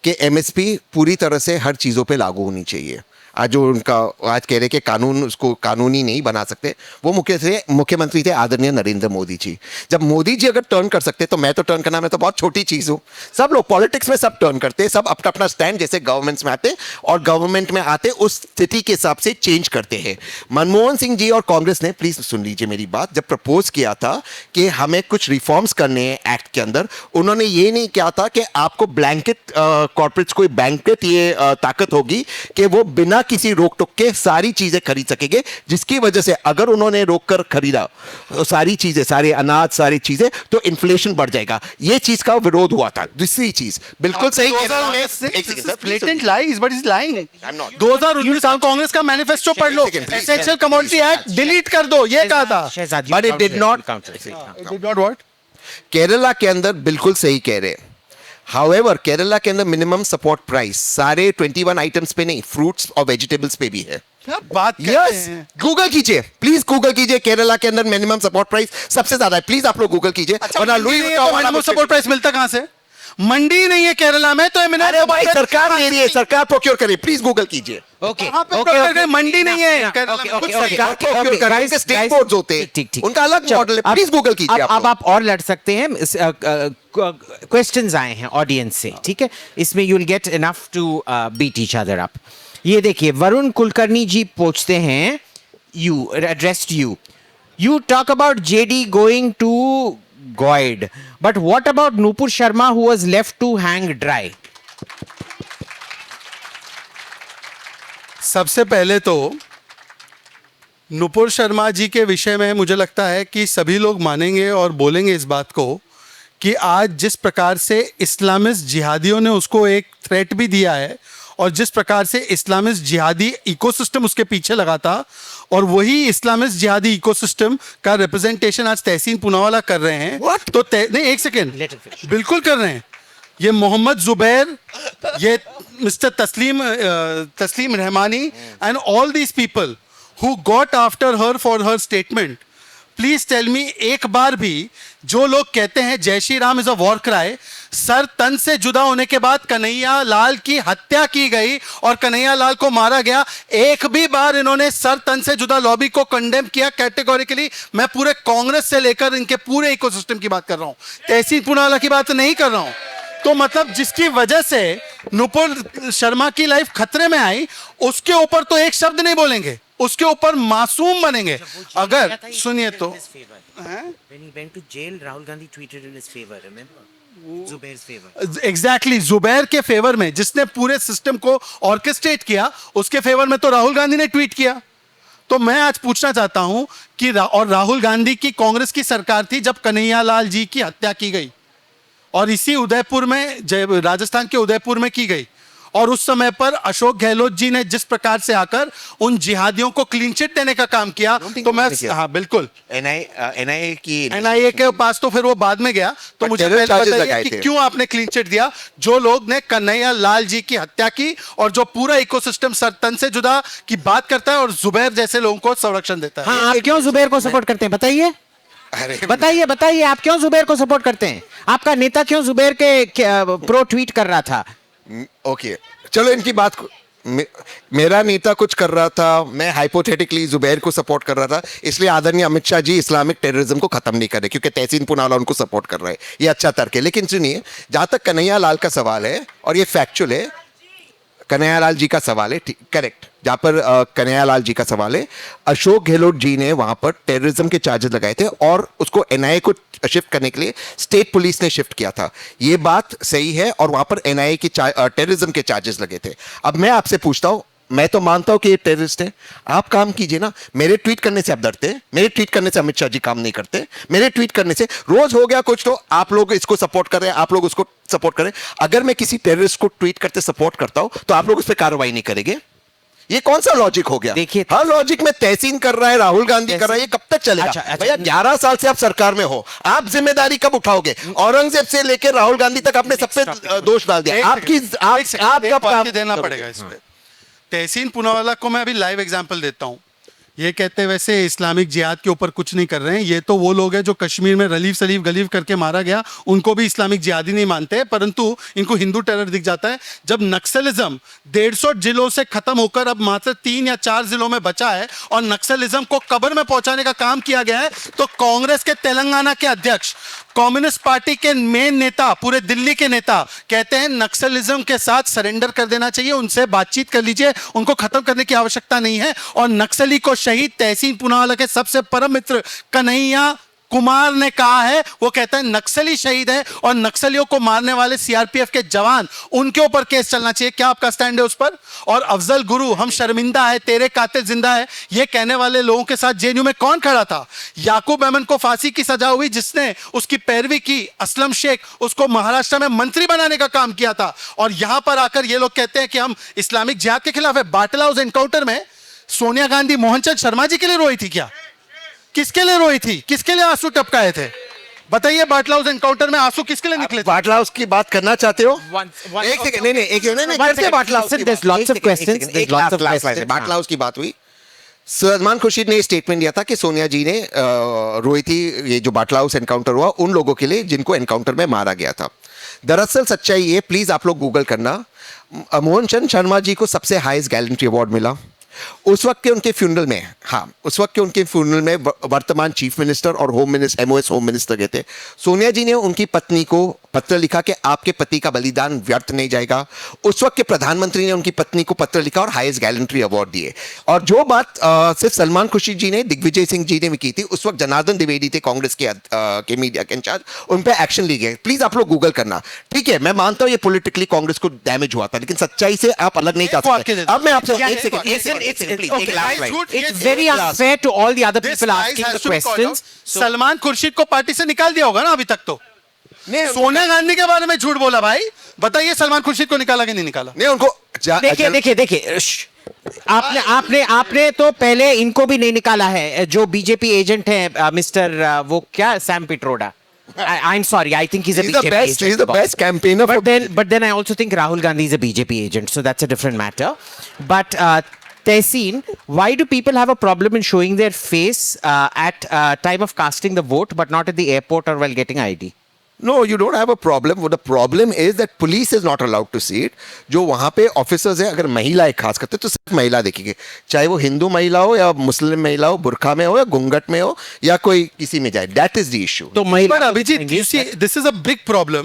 कि एमएसपी पूरी तरह से हर चीज़ों पे लागू होनी चाहिए। आज जो उनका आज कह रहे कि कानून, उसको कानूनी नहीं बना सकते, वो मुख्यमंत्री थे आदरणीय नरेंद्र मोदी जी। जब मोदी जी अगर टर्न कर सकते तो मैं तो टर्न करना, मैं तो बहुत छोटी चीज़ हूँ। सब लोग पॉलिटिक्स में सब टर्न करते, सब अपना अपना स्टैंड जैसे गवर्नमेंट्स में आते और गवर्नमेंट में आते उस स्थिति के हिसाब से चेंज करते हैं। मनमोहन सिंह जी और कांग्रेस ने, प्लीज सुन लीजिए मेरी बात, जब प्रपोज किया था कि हमें कुछ रिफॉर्म्स करने हैं एक्ट के अंदर, उन्होंने ये नहीं किया था कि आपको ब्लैंकेट कॉर्पोरेट्स को ब्लैंकेट ये ताकत होगी कि वो बिना किसी रोक टोक के सारी चीजें खरीद सकेंगे, जिसकी वजह से अगर उन्होंने रोक कर खरीदा सारी चीजें, सारे अनाज, सारी चीजें, तो इन्फ्लेशन बढ़ जाएगा। ये चीज का विरोध हुआ था। दूसरी चीज बिल्कुल सही कह रहा हूं। एक second sir, blatant lies, but is lying. I'm not. 2019 साल कांग्रेस का मैनिफेस्टो पढ़ लो, Second, please. Essential commodity act delete कर दो, ये कहा था। Shahzad, But it did not- It did not what? Kerala के अंदर बिल्कुल सही कह रहे हैं। However, केरला के अंदर मिनिमम सपोर्ट प्राइस सारे 21 आइटम्स पे नहीं, फ्रूट्स और वेजिटेबल्स पे भी है। क्या बात करते यस, हैं? गूगल कीजिए प्लीज, गूगल कीजिए केरला के अंदर मिनिमम सपोर्ट प्राइस सबसे ज्यादा है। प्लीज आप लोग गूगल कीजिए, वरना लुई मिनिमम सपोर्ट प्राइस मिलता कहां से? मंडी नहीं है केरला में, तो अरे भाई सरकार दे रही है, सरकार प्रोक्योर करे। प्लीज गूगल कीजिए। ओके कहां पे procure करें? मंडी नहीं है केरला में, कुछ सरकार procure करे, उनके state boards होते हैं, ठीक ठीक, उनका अलग चलो, मॉडल है। अब- प्लीज गूगल कीजिए। अब आप और लड़ सकते हैं। क्वेश्चंस आए हैं ऑडियंस से, ठीक है, इसमें you will get enough to beat each other up. ये देखिए, वरुण कुलकर्णी जी पूछते हैं, you addressed you talk about JD going to guide, but what about Nupur Sharma who was left to hang dry? सबसे पहले तो नुपुर शर्मा जी के विषय में मुझे लगता है कि सभी लोग मानेंगे और बोलेंगे इस बात को कि आज जिस प्रकार से इस्लामिस्ट जिहादियों ने उसको एक थ्रेट भी दिया है, और जिस प्रकार से इस्लामिस्ट जिहादी इकोसिस्टम उसके पीछे लगा था, और वही इस्लामिस्ट जिहादी इकोसिस्टम का रिप्रेजेंटेशन आज तहसीन पूनावाला कर रहे हैं। तो नहीं, एक सेकेंड, बिल्कुल कर रहे हैं। ये मोहम्मद जुबैर, ये mister Taslim Rahmani and all these people who got after her for her statement, please tell me, एक बार भी जो लोग कहते हैं जय Shri Ram is a war cry, सर तन से जुदा होने के बाद कन्हैया लाल की हत्या की गई और कन्हैया लाल को मारा गया, एक भी बार इन्होंने सर तन से जुदा लॉबी को कंडेम किया कैटेगोरिकली? मैं पूरे कांग्रेस से लेकर इनके पूरे इकोसिस्टम की बात कर रहा हूं, तहसीन पूनावाला की बात नहीं कर रहा हूं। तो मतलब जिसकी वजह से नुपुर शर्मा की लाइफ खतरे में आई, उसके ऊपर तो एक शब्द नहीं बोलेंगे, उसके ऊपर मासूम बनेंगे। अगर सुनिए तो एग्जैक्टली जुबैर के फेवर में, जिसने पूरे सिस्टम को ऑर्केस्ट्रेट किया, उसके फेवर में तो राहुल गांधी ने ट्वीट किया। तो मैं आज पूछना चाहता हूं कि और राहुल गांधी की कांग्रेस की सरकार थी जब कन्हैया लाल जी की हत्या की गई, और इसी उदयपुर में, राजस्थान के उदयपुर में की गई, और उस समय पर अशोक गहलोत जी ने जिस प्रकार से आकर उन जिहादियों को क्लीन चिट देने का काम किया, तो मैं, हाँ बिल्कुल, एनआईए के पास तो फिर वो बाद में गया। तो मुझे पहले बताइए कि क्यों आपने क्लीन चिट दिया? जो लोग ने कन्हैया लाल जी की हत्या की और जो पूरा इकोसिस्टम सरतन से जुदा की बात करता है और जुबैर जैसे लोगों को संरक्षण देता है। हाँ, आप क्यों जुबैर को सपोर्ट करते हैं, बताइए? बताइए बताइए, आप क्यों जुबैर को सपोर्ट करते हैं? आपका नेता क्यों जुबैर के प्रो ट्वीट कर रहा था? ओके, चलो इनकी बात मेरा नेता कुछ कर रहा था, मैं हाइपोथेटिकली जुबैर को सपोर्ट कर रहा था, इसलिए आदरणीय अमित शाह जी इस्लामिक टेररिज्म को खत्म नहीं कर रहे क्योंकि तहसीन पूनावाला उनको सपोर्ट कर रहा है। ये अच्छा तर्क है। लेकिन सुनिए, जहां तक कन्हैया लाल का सवाल है, और ये फैक्चुअल है, कन्हैया लाल जी का सवाल है, करेक्ट, जहां पर कन्हैया लाल जी का सवाल है, अशोक गहलोत जी ने वहां पर टेररिज्म के चार्जेस लगाए थे और उसको एनआईए को शिफ्ट करने के लिए स्टेट पुलिस ने शिफ्ट किया था। ये बात सही है, और वहां पर एनआईए की टेररिज्म के चार्जेस लगे थे। अब मैं आपसे पूछता हूं, मैं तो मानता हूं कि ये टेररिस्ट है, आप काम कीजिए ना। मेरे ट्वीट करने से आप डरते हैं, मेरे ट्वीट करने से अमित शाह जी काम नहीं करते, मेरे ट्वीट करने से रोज हो गया कुछ, तो आप लोग इसको सपोर्ट कर रहे हैं, आप लोग उसको सपोर्ट करें। अगर मैं किसी टेररिस्ट को ट्वीट करते सपोर्ट करता हूं तो आप लोग उस पर कार्रवाई नहीं करेंगे? ये कौन सा लॉजिक हो गया? देखिए, हर लॉजिक में तहसीन कर रहा है, राहुल गांधी कर रहा है, ये कब तक चलेगा? अच्छा, भैया 11 साल से आप सरकार में हो, आप जिम्मेदारी कब उठाओगे? औरंगजेब से लेकर राहुल गांधी तक आपने सब पे दोष डाल दिया। आपकी आप कब काम देना पड़ेगा इस पे? तहसीन पूनावाला को मैं अभी लाइव एग्जांपल देता हूं। ये कहते हैं वैसे इस्लामिक जिहाद के ऊपर कुछ नहीं कर रहे हैं, ये तो वो लोग हैं जो कश्मीर में रलीफ सलीफ गलीफ करके मारा गया, उनको भी इस्लामिक जिहादी नहीं मानते, परंतु इनको हिंदू टेरर दिख जाता है। जब नक्सलिज्म 150 जिलों से खत्म होकर अब मात्र 3 या 4 जिलों में बचा है और नक्सलिज्म को कब्र में पहुंचाने का काम किया गया है, तो कांग्रेस के तेलंगाना के अध्यक्ष, कम्युनिस्ट पार्टी के मेन नेता, पूरे दिल्ली के नेता कहते हैं नक्सलिज्म के साथ सरेंडर कर देना चाहिए, उनसे बातचीत कर लीजिए, उनको खत्म करने की आवश्यकता नहीं है। और नक्सली को शहीद तहसीन पूनावाला के सबसे परम मित्र कन्हैया कुमार ने कहा है, वो कहता है नक्सली शहीद है और नक्सलियों को मारने वाले सीआरपीएफ के जवान, उनके ऊपर केस चलना चाहिए। क्या आपका स्टैंड है उस पर? और अफजल गुरु, हम शर्मिंदा है, तेरे कातिल जिंदा है, ये कहने वाले लोगों के साथ जेएनयू में कौन खड़ा था? याकूब अहमद को फांसी की सजा हुई, जिसने उसकी पैरवी की। असलम शेख, उसको महाराष्ट्र में मंत्री बनाने का काम किया था। और यहां पर आकर ये लोग कहते हैं कि हम इस्लामिक जिहाद के खिलाफ है। बाटला हाउस एनकाउंटर में सोनिया गांधी मोहनचंद शर्मा जी के लिए रोई थी क्या? किसके लिए रोई थी? किसके लिए आंसू टपकाए थे? बताइए, बाटला हाउस एनकाउंटर में आंसू किसके लिए निकले थे? बाटला हाउस की बात करना चाहते हो? One- एक सेकंड, नहीं, One करते second. बाटला हाउस की There's बात। lots एक of सेकंड, questions. एक सेकंड, There's एक lots last- of last- questions. Batla house की बात हुई। सलमान खुर्शीद ने स्टेटमेंट दिया था कि सोनिया जी ने रोई थी, ये जो बाटला हाउस एनकाउंटर हुआ उन लोगों के लिए जिनको एनकाउंटर में मारा गया था। दरअसल सच्चाई ये, प्लीज आप लोग गूगल करना, मोहनचंद शर्मा जी को सबसे हाईएस्ट गैलेंट्री अवार्ड मिला उस वक्त के उनके फ्यूनरल में। हाँ, उस वक्त के उनके फ्यूनरल में वर्तमान चीफ मिनिस्टर और home minister, MOS home minister के थे। सोनिया जी ने उनकी पत्नी को पत्र लिखा कि आपके पति का बलिदान व्यर्थ नहीं जाएगा। उस वक्त के प्रधानमंत्री ने उनकी पत्नी को पत्र लिखा और हाईएस्ट गैलेंट्री अवार्ड दिए। और जो बात सिर्फ सलमान खुर्शीद जी ने, दिग्विजय सिंह जी ने भी की थी, उस वक्त जनार्दन द्विवेदी थे कांग्रेस के मीडिया के इंचार्ज, उन पर एक्शन ली गई। प्लीज आप लोग गूगल करना। ठीक है, मैं मानता हूं ये पॉलिटिकली कांग्रेस को डैमेज हुआ था, लेकिन सच्चाई से आप अलग नहीं जा सकते। अब मैं आपसे एक second, It's very unfair to all the other people asking the questions. Salman Khurshid को पार्टी से निकाल दिया होगा ना अभी तक तो। सोनिया गांधी के बारे में झूठ बोला भाई। बताइए, सलमान खुर्शीद को निकाला कि नहीं निकाला? नहीं, उनको देखिए आपने तो पहले इनको भी नहीं निकाला है, जो बीजेपी एजेंट है मिस्टर वो क्या, Sam Pitroda. I'm sorry, I think he's a BJP agent. He's the best campaigner. But then I also think Rahul Gandhi is a BJP agent, so that's a different matter. But Tehseen, why do people have a problem in showing their face at time of casting the vote, but not at the airport or while getting ID? No, you don't have a problem. The problem is that police is not allowed to see it. जो वहाँ पे officers हैं, अगर महिला है खास करते तो सिर्फ महिला देखेंगे, चाहे वो हिंदू महिला हो या मुस्लिम महिला हो, बुरखा में हो या घूंघट में हो या कोई किसी में जाए। That is the issue. तो महिला, But Abhijit, you see, this is a big problem.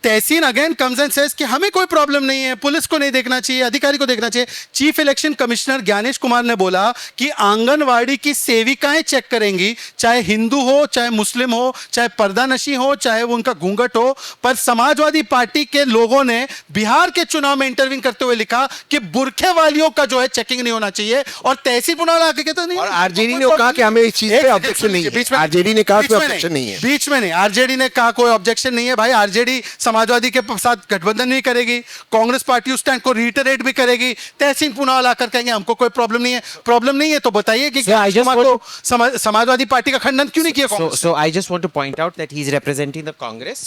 Tehseen again comes and says कि हमें कोई प्रॉब्लम नहीं है, पुलिस को नहीं देखना चाहिए, अधिकारी को देखना चाहिए। Chief election commissioner Gyanesh Kumar ने बोला कि आंगनवाड़ी की सेविकाएं चेक करेंगी, चाहे हिंदू हो, चाहे मुस्लिम हो, चाहे पर्दानशी हो, चाहे वो उनका घूंघट हो। पर समाजवादी पार्टी के लोगों ने बिहार के चुनाव में इंटरव्यू करते हुए लिखा कि बुरखे वालियों का जो है चेकिंग नहीं होना चाहिए। और तहसीन पुनावाला आके कहते नहीं, और आरजेडी ने कहा कि हमें इस चीज पे ऑब्जेक्शन नहीं है। आरजेडी ने कहा कि ऑब्जेक्शन नहीं है। बीच में नहीं, आरजेडी ने कहा कोई ऑब्जेक्शन नहीं है। भाई, आरजेडी समाजवादी के साथ गठबंधन नहीं करेगी, कांग्रेस पार्टी उस स्टैंड को रिटरेट भी करेगी। तहसीन पुनावाला आकर कहेंगे हमको कोई प्रॉब्लम नहीं है। प्रॉब्लम नहीं है तो बताइए कि समाजवादी पार्टी का खंडन क्यों नहीं किया Congress? So I just want to point out that he's representing the Congress,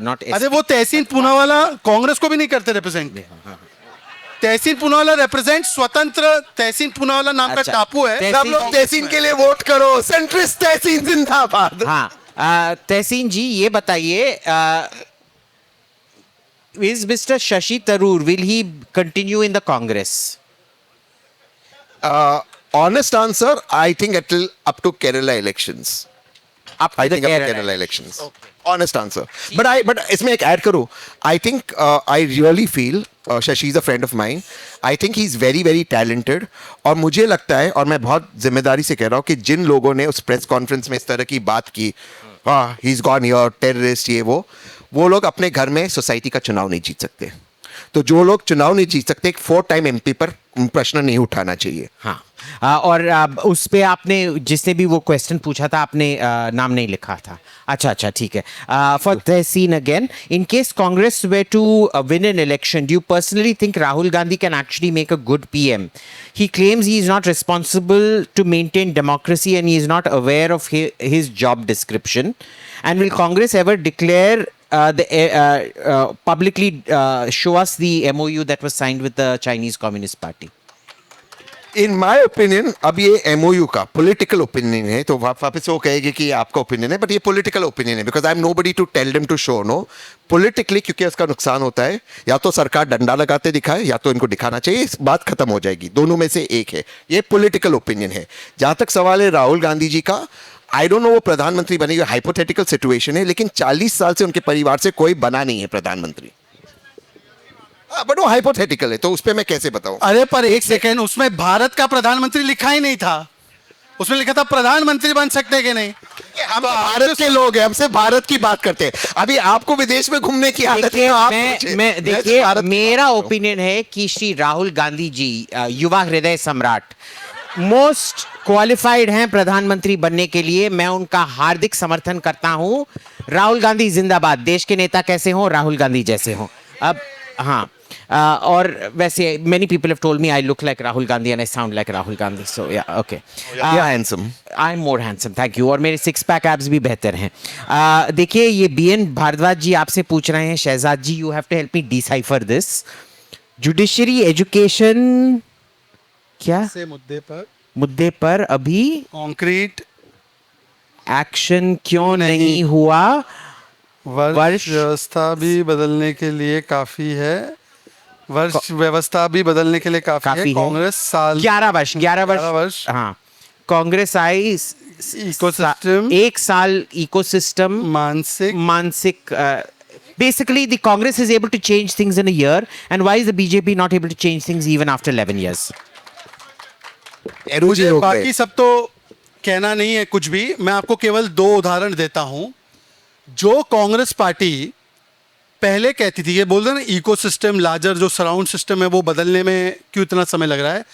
not अरे वो तहसीन पुनावाला कांग्रेस को भी नहीं करते रिप्रेजेंट। तहसीन पुनावाला रिप्रेजेंट स्वतंत्र, तहसीन पुनावाला नाम का टापू है। सब लोग तहसीन के लिए वोट करो, सेंट्रिस्ट तहसीन जिंदाबाद। हाँ, तहसीन जी ये बताइए, is Mr. Shashi Tharoor, will he continue in the Congress? Honest answer, I think it will up to Kerala elections. I think up to Kerala elections. Honest answer. But इसमें एक add करो. I think I really feel Shashi is a friend of mine. I think he's very very talented. और मुझे लगता है, और मैं बहुत जिम्मेदारी से कह रहा हूँ कि जिन लोगों ने उस प्रेस कॉन्फ्रेंस में इस तरह की बात की, हाँ he's gone here, terrorist, ये वो लोग अपने घर में सोसाइटी का चुनाव नहीं जीत सकते। तो जो लोग चुनाव नहीं जीत सकते, एक 4 टाइम एमपी पर प्रश्न नहीं उठाना चाहिए। हाँ, और उस पे आपने जिसने भी वो क्वेश्चन पूछा था, आपने नाम नहीं लिखा था। अच्छा, ठीक है। For Tehseen again, in case Congress way to win an election, do you personally think Rahul Gandhi can actually make a good PM? He claims he is not responsible to maintain democracy and he is not aware of his job description, and will Congress ever declare publicly show us the MOU that was signed with the Chinese Communist Party? In my opinion, अब ये MOU का political opinion है, तो वापस वो कहेगी कि आपका opinion है, but ये political opinion है, because I'm nobody to tell them to show, no. Politically, क्योंकि इसका नुकसान होता है, या तो सरकार डंडा लगाते दिखाए या तो इनको दिखाना चाहिए, इस बात खत्म हो जाएगी। दोनों में से एक है, ये political opinion है। जहाँ तक सवाल है राहुल गांधी जी का, आई डोंट नो वो प्रधानमंत्री बनेंगे, हाइपोथेटिकल सिचुएशन है, लेकिन 40 साल से उनके परिवार से कोई बना नहीं है प्रधानमंत्री। बट वो हाइपोथेटिकल है, तो उस पे मैं कैसे बताऊं? अरे पर एक सेकेंड, उसमें भारत का प्रधानमंत्री लिखा ही नहीं था। उसमें लिखा था प्रधानमंत्री बन सकते हैं कि नहीं। हम तो भारत के लोग हैं, हमसे भारत की बात करते हैं। अभी आपको विदेश में घूमने की आदत है, देखिए तो आप मैं पूछिए। देखिए भारत की मेरा बात करो। ओपिनियन है कि श्री राहुल गांधी जी युवा हृदय सम्राट मोस्ट क्वालिफाइड हैं प्रधानमंत्री बनने के लिए। मैं उनका हार्दिक समर्थन करता हूं। राहुल गांधी जिंदाबाद। देश के नेता कैसे हों? राहुल गांधी जैसे हों। अब हाँ और वैसे many people have told me I look like Rahul Gandhi and I sound like Rahul Gandhi, so yeah okay. Handsome. I am more handsome, thank you. और मेरे सिक्स पैक एब्स भी बेहतर हैं। देखिए ये बीएन भारद्वाज जी आपसे पूछ रहे हैं, Shehzad ji you have to help me decipher this. Judiciary education क्या से मुद्दे पर अभी कॉन्क्रीट एक्शन क्यों नहीं हुआ? वर्ष व्यवस्था भी बदलने के लिए काफी है। वर्ष व्यवस्था भी बदलने के लिए काफी काफी है। है। कांग्रेस साल 11 वर्ष 11 वर्ष। वर्ष हाँ कांग्रेस आई इकोसिस्टम, एक साल इकोसिस्टम मानसिक basically the Congress is able to change things in a year, and why is the BJP not able to change things even after 11 years? Nehru ji रोक रहे। बाकी सब तो कहना नहीं है कुछ भी। मैं आपको केवल 2 उदाहरण देता हूं। जो कांग्रेस पार्टी पहले कहती थी, ये बोल रहे ना इकोसिस्टम लार्जर जो सराउंड सिस्टम है वो बदलने में क्यों इतना समय लग रहा है।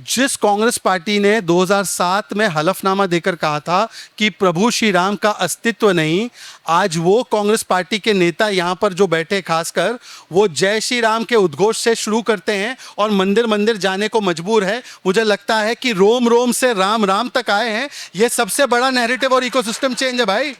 जिस कांग्रेस पार्टी ने 2007 में हलफनामा देकर कहा था कि प्रभु श्री राम का अस्तित्व नहीं, आज वो कांग्रेस पार्टी के नेता यहाँ पर जो बैठे खासकर वो जय श्री राम के उद्घोष से शुरू करते हैं और मंदिर मंदिर जाने को मजबूर है। मुझे लगता है कि रोम रोम से राम राम तक आए हैं। ये सबसे बड़ा नैरेटिव और इकोसिस्टम चेंज है भाई।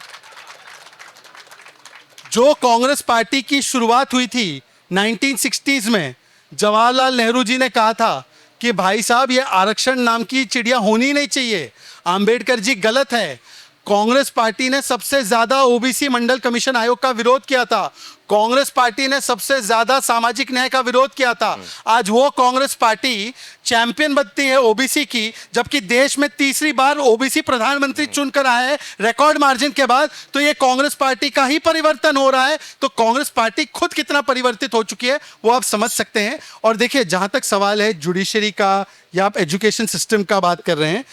जो कांग्रेस पार्टी की शुरुआत हुई थी 1960s में, जवाहरलाल नेहरू जी ने कहा था कि भाई साहब ये आरक्षण नाम की चिड़िया होनी नहीं चाहिए, अंबेडकर जी गलत है। कांग्रेस पार्टी ने सबसे ज्यादा ओबीसी मंडल कमीशन आयोग का विरोध किया था। कांग्रेस पार्टी ने सबसे ज्यादा सामाजिक न्याय का विरोध किया था। आज वो कांग्रेस पार्टी चैंपियन बनती है ओबीसी की, जबकि देश में तीसरी बार ओबीसी प्रधानमंत्री चुनकर आए हैं रिकॉर्ड मार्जिन के बाद। तो ये कांग्रेस पार्टी का ही परिवर्तन हो रहा है। तो कांग्रेस पार्टी खुद कितना परिवर्तित हो चुकी है वो आप समझ सकते हैं। और देखिए जहां तक सवाल है जुडिशरी का या आप एजुकेशन सिस्टम का बात कर रहे हैं,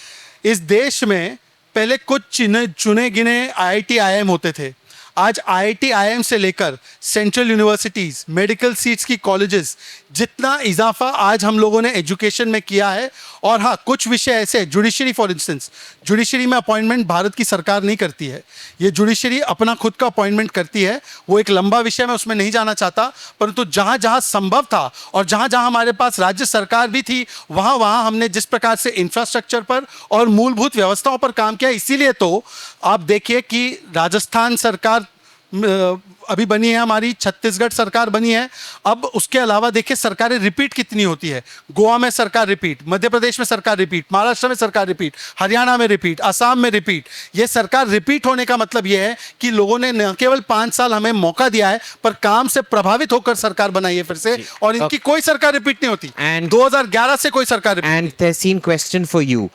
इस देश में पहले कुछ चुने गिने आईआईटी आईआईएम होते थे। आज आईआईटी आईआईएम से लेकर सेंट्रल यूनिवर्सिटीज, मेडिकल सीट्स की कॉलेजेस, जितना इजाफा आज हम लोगों ने एजुकेशन में किया है। और हाँ, कुछ विषय ऐसे, जुडिशरी फॉर इंस्टेंस, जुडिशरी में अपॉइंटमेंट भारत की सरकार नहीं करती है, ये जुडिशरी अपना खुद का अपॉइंटमेंट करती है। वो एक लंबा विषय, मैं उसमें नहीं जाना चाहता, परंतु जहाँ जहाँ संभव था और जहाँ जहाँ हमारे पास राज्य सरकार भी थी वहाँ वहाँ हमने जिस प्रकार से इंफ्रास्ट्रक्चर पर और मूलभूत व्यवस्थाओं पर काम किया। इसीलिए तो आप देखिए कि राजस्थान सरकार अभी बनी है, हमारी छत्तीसगढ़ सरकार बनी है। अब उसके अलावा देखिए सरकारें रिपीट कितनी होती है। गोवा में सरकार रिपीट, मध्य प्रदेश में सरकार रिपीट, महाराष्ट्र में सरकार रिपीट, हरियाणा में रिपीट, असम में रिपीट। ये सरकार रिपीट होने का मतलब ये है कि लोगों ने न केवल 5 साल हमें मौका दिया है, पर काम से प्रभावित होकर सरकार बनाई है फिर से। और इनकी कोई सरकार रिपीट नहीं होती। 2011 से कोई सरकार and Tehseen question for you,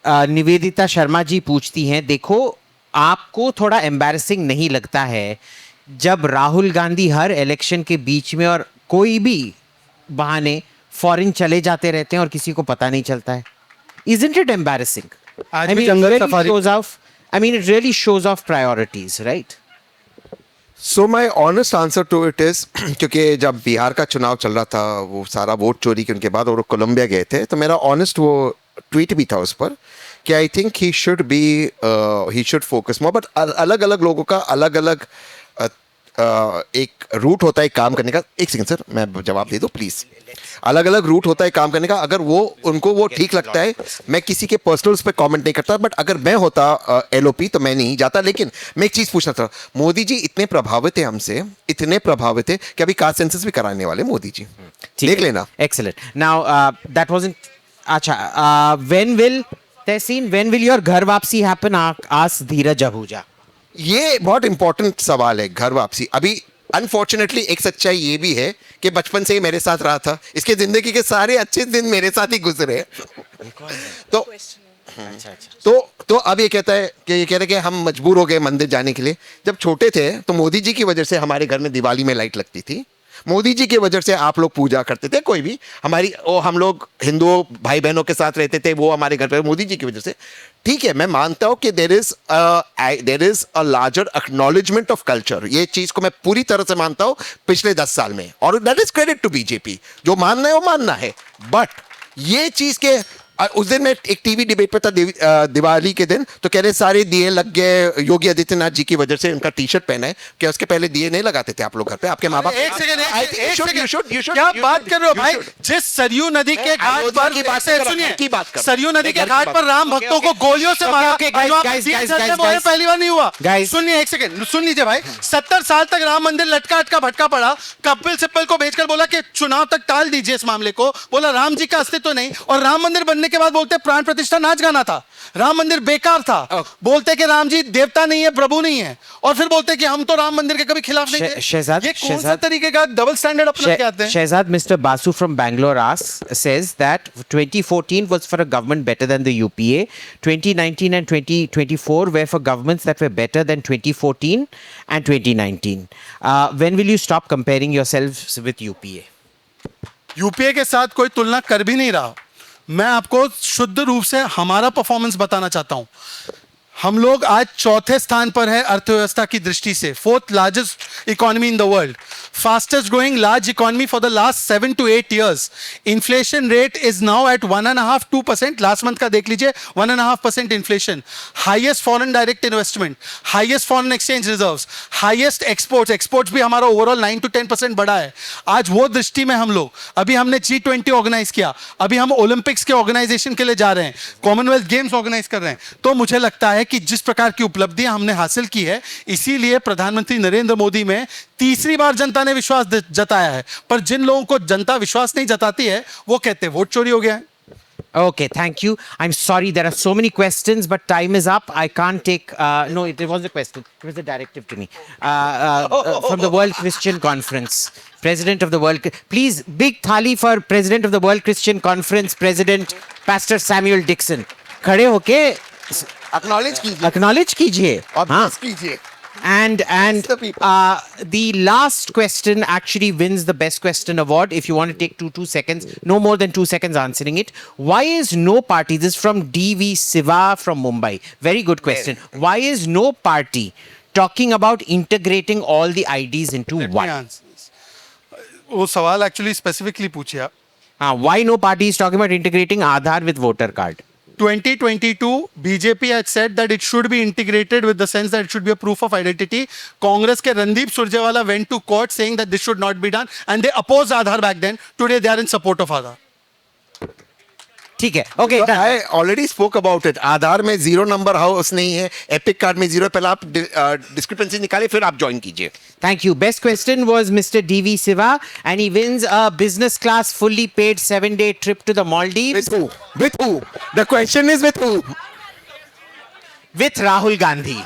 Nivedita Sharma ji पूछती हैं, देखो आपको थोड़ा एम्बैरेसिंग नहीं लगता है जब राहुल गांधी हर इलेक्शन के बीच में और कोई भी बहाने फॉरेन चले जाते रहते हैं और किसी को पता नहीं चलता है? Isn't it embarrassing? आज भी जंगल safari it really shows off priorities, right? So my honest answer to it is, क्योंकि जब बिहार का चुनाव चल रहा था वो सारा वोट चोरी के उनके बाद और वो कोलंबिया गए थे, तो मेरा ऑनेस्ट वो ट्वीट भी था उस पर कि I think he should focus more. But अलग अलग लोगों का अलग अलग एक रूट होता है काम करने का। एक सेकंड सर, मैं जवाब दे दूं प्लीज। अलग अलग रूट होता है काम करने का। अगर वो उनको वो ठीक लगता है, मैं किसी के पर्सनल्स पे कमेंट नहीं करता, बट अगर मैं होता एलओपी तो मैं नहीं जाता। लेकिन मैं एक चीज पूछना था, मोदी जी इतने प्रभावित है हमसे, इतने प्रभावित है कि अभी कास्ट सेंसस भी कराने वाले मोदी जी, देख लेना। एक्सेलेंट। नाउ दैट वाजंट अच्छा। व्हेन विल योर घर वापसी हैपन? आस्क धीरज आहूजा। ये बहुत इंपॉर्टेंट सवाल है, घर वापसी। अभी अनफॉर्चुनेटली एक सच्चाई ये भी है कि बचपन से ही मेरे साथ रहा था, इसके जिंदगी के सारे अच्छे दिन मेरे साथ ही गुजरे। तो अब ये कहता है कि ये कह रहे कि हम मजबूर हो गए मंदिर जाने के लिए। जब छोटे थे तो मोदी जी की वजह से हमारे घर में दिवाली में लाइट लगती थी। मोदी जी की वजह से आप लोग पूजा करते थे, कोई भी हम लोग हिंदू भाई बहनों के साथ रहते थे, वो हमारे घर पे मोदी जी की वजह से। ठीक है, मैं मानता हूं कि there is a larger acknowledgement of culture, ये चीज को मैं पूरी तरह से मानता हूं पिछले 10 साल में, और that is credit to BJP. जो मानना है वो मानना है, बट ये चीज के उस दिन मैं एक टीवी डिबेट पे था दिवाली के दिन, तो कह रहे सारे दिए लग गए योगी आदित्यनाथ जी की वजह से, उनका टी शर्ट पहना है। क्या उसके पहले दिए नहीं लगाते थे आप लोग घर पे? आपके माँ बाप? एक सेकंड, क्या बात कर रहे हो भाई? जिस सरयू नदी के घाट पर सरयू नदी के घाट पर राम भक्तों को गोलियों से मारा, पहली बार नहीं हुआ। सुनिए एक सेकंड, सुन लीजिए भाई। 70 साल तक राम मंदिर लटका अटका भटका पड़ा, कपिल सिब्बल को भेजकर बोला कि चुनाव तक टाल दीजिए इस मामले को, बोला राम जी का अस्तित्व नहीं, और राम मंदिर बनने के बाद बोलते प्राण प्रतिष्ठा नाच गाना था, राम मंदिर बेकार था, बोलते कि राम जी देवता नहीं है, प्रभु नहीं है, और फिर बोलते कि हम तो राम मंदिर के कभी खिलाफ नहीं थे। शहजाद, ये कौन सा तरीके का डबल स्टैंडर्ड अपना के आते हैं? Shehzad, Mr. Basu from Bangalore says that 2014 was for a government better than the UPA. 2019 and 2024 were for governments that were better than 2014 and 2019. When will you stop comparing yourselves with UPA? UPA के साथ कोई तुलना कर भी नहीं रहा। मैं आपको शुद्ध रूप से हमारा परफॉर्मेंस बताना चाहता हूं। हम लोग आज चौथे स्थान पर है अर्थव्यवस्था की दृष्टि से, 4th largest economy in the world, fastest growing large economy for the last 7 to 8 years। Inflation rate is now at 1.5-2%, last month का देख लीजिए 1.5% inflation, highest foreign direct investment, highest foreign exchange reserves, highest exports भी हमारा overall 9 to 10% बढ़ा है। आज वो दृष्टि में हम लोग, अभी हमने G20 ऑर्गेनाइज किया, अभी हम ओलंपिक्स के ऑर्गेनाइजेशन के लिए जा रहे हैं, कॉमनवेल्थ गेम्स ऑर्गेनाइज कर रहे हैं। तो मुझे लगता है कि जिस प्रकार की उपलब्धियां हमने हासिल की है, इसीलिए प्रधानमंत्री नरेंद्र मोदी में तीसरी बार जनता ने विश्वास जताया है। पर जिन लोगों को जनता विश्वास नहीं जताती है, वो कहते हैं वोट चोरी हो गया है। Okay, thank you. I'm sorry, there are so many questions, but time is up. I can't take. No, it wasn't a question. It was a directive to me from the World Christian Conference, President of the World. Please, big thali for President of the World Christian Conference, President Pastor Samuel Dixon. खड़े होके acknowledge कीजिए और बस कीजिए। And the last question actually wins the best question award. If you want to take two seconds, no more than 2 seconds answering it. Why is no party? This is from DV Siva from Mumbai. Very good question. Why is no party talking about integrating all the IDs into one? वो सवाल actually specifically पूछे आप। Why no party is talking about integrating Aadhaar with voter card? 2022, BJP had said that it should be integrated with the sense that it should be a proof of identity. Congress ke Randeep Surjewala went to court saying that this should not be done, and they opposed Aadhaar back then. Today they are in support of Aadhaar. ठीक है, okay, I already spoke about it. Aadhaar में 0 number house नहीं है, epic card में 0। पहले आप discrepancy निकालिए, फिर आप ज्वाइन कीजिए। Thank you. Best question was Mr. DV Siva, and he wins a business class fully paid 7-day trip to the Maldives. With who? With who? The question is with who? With Rahul Gandhi.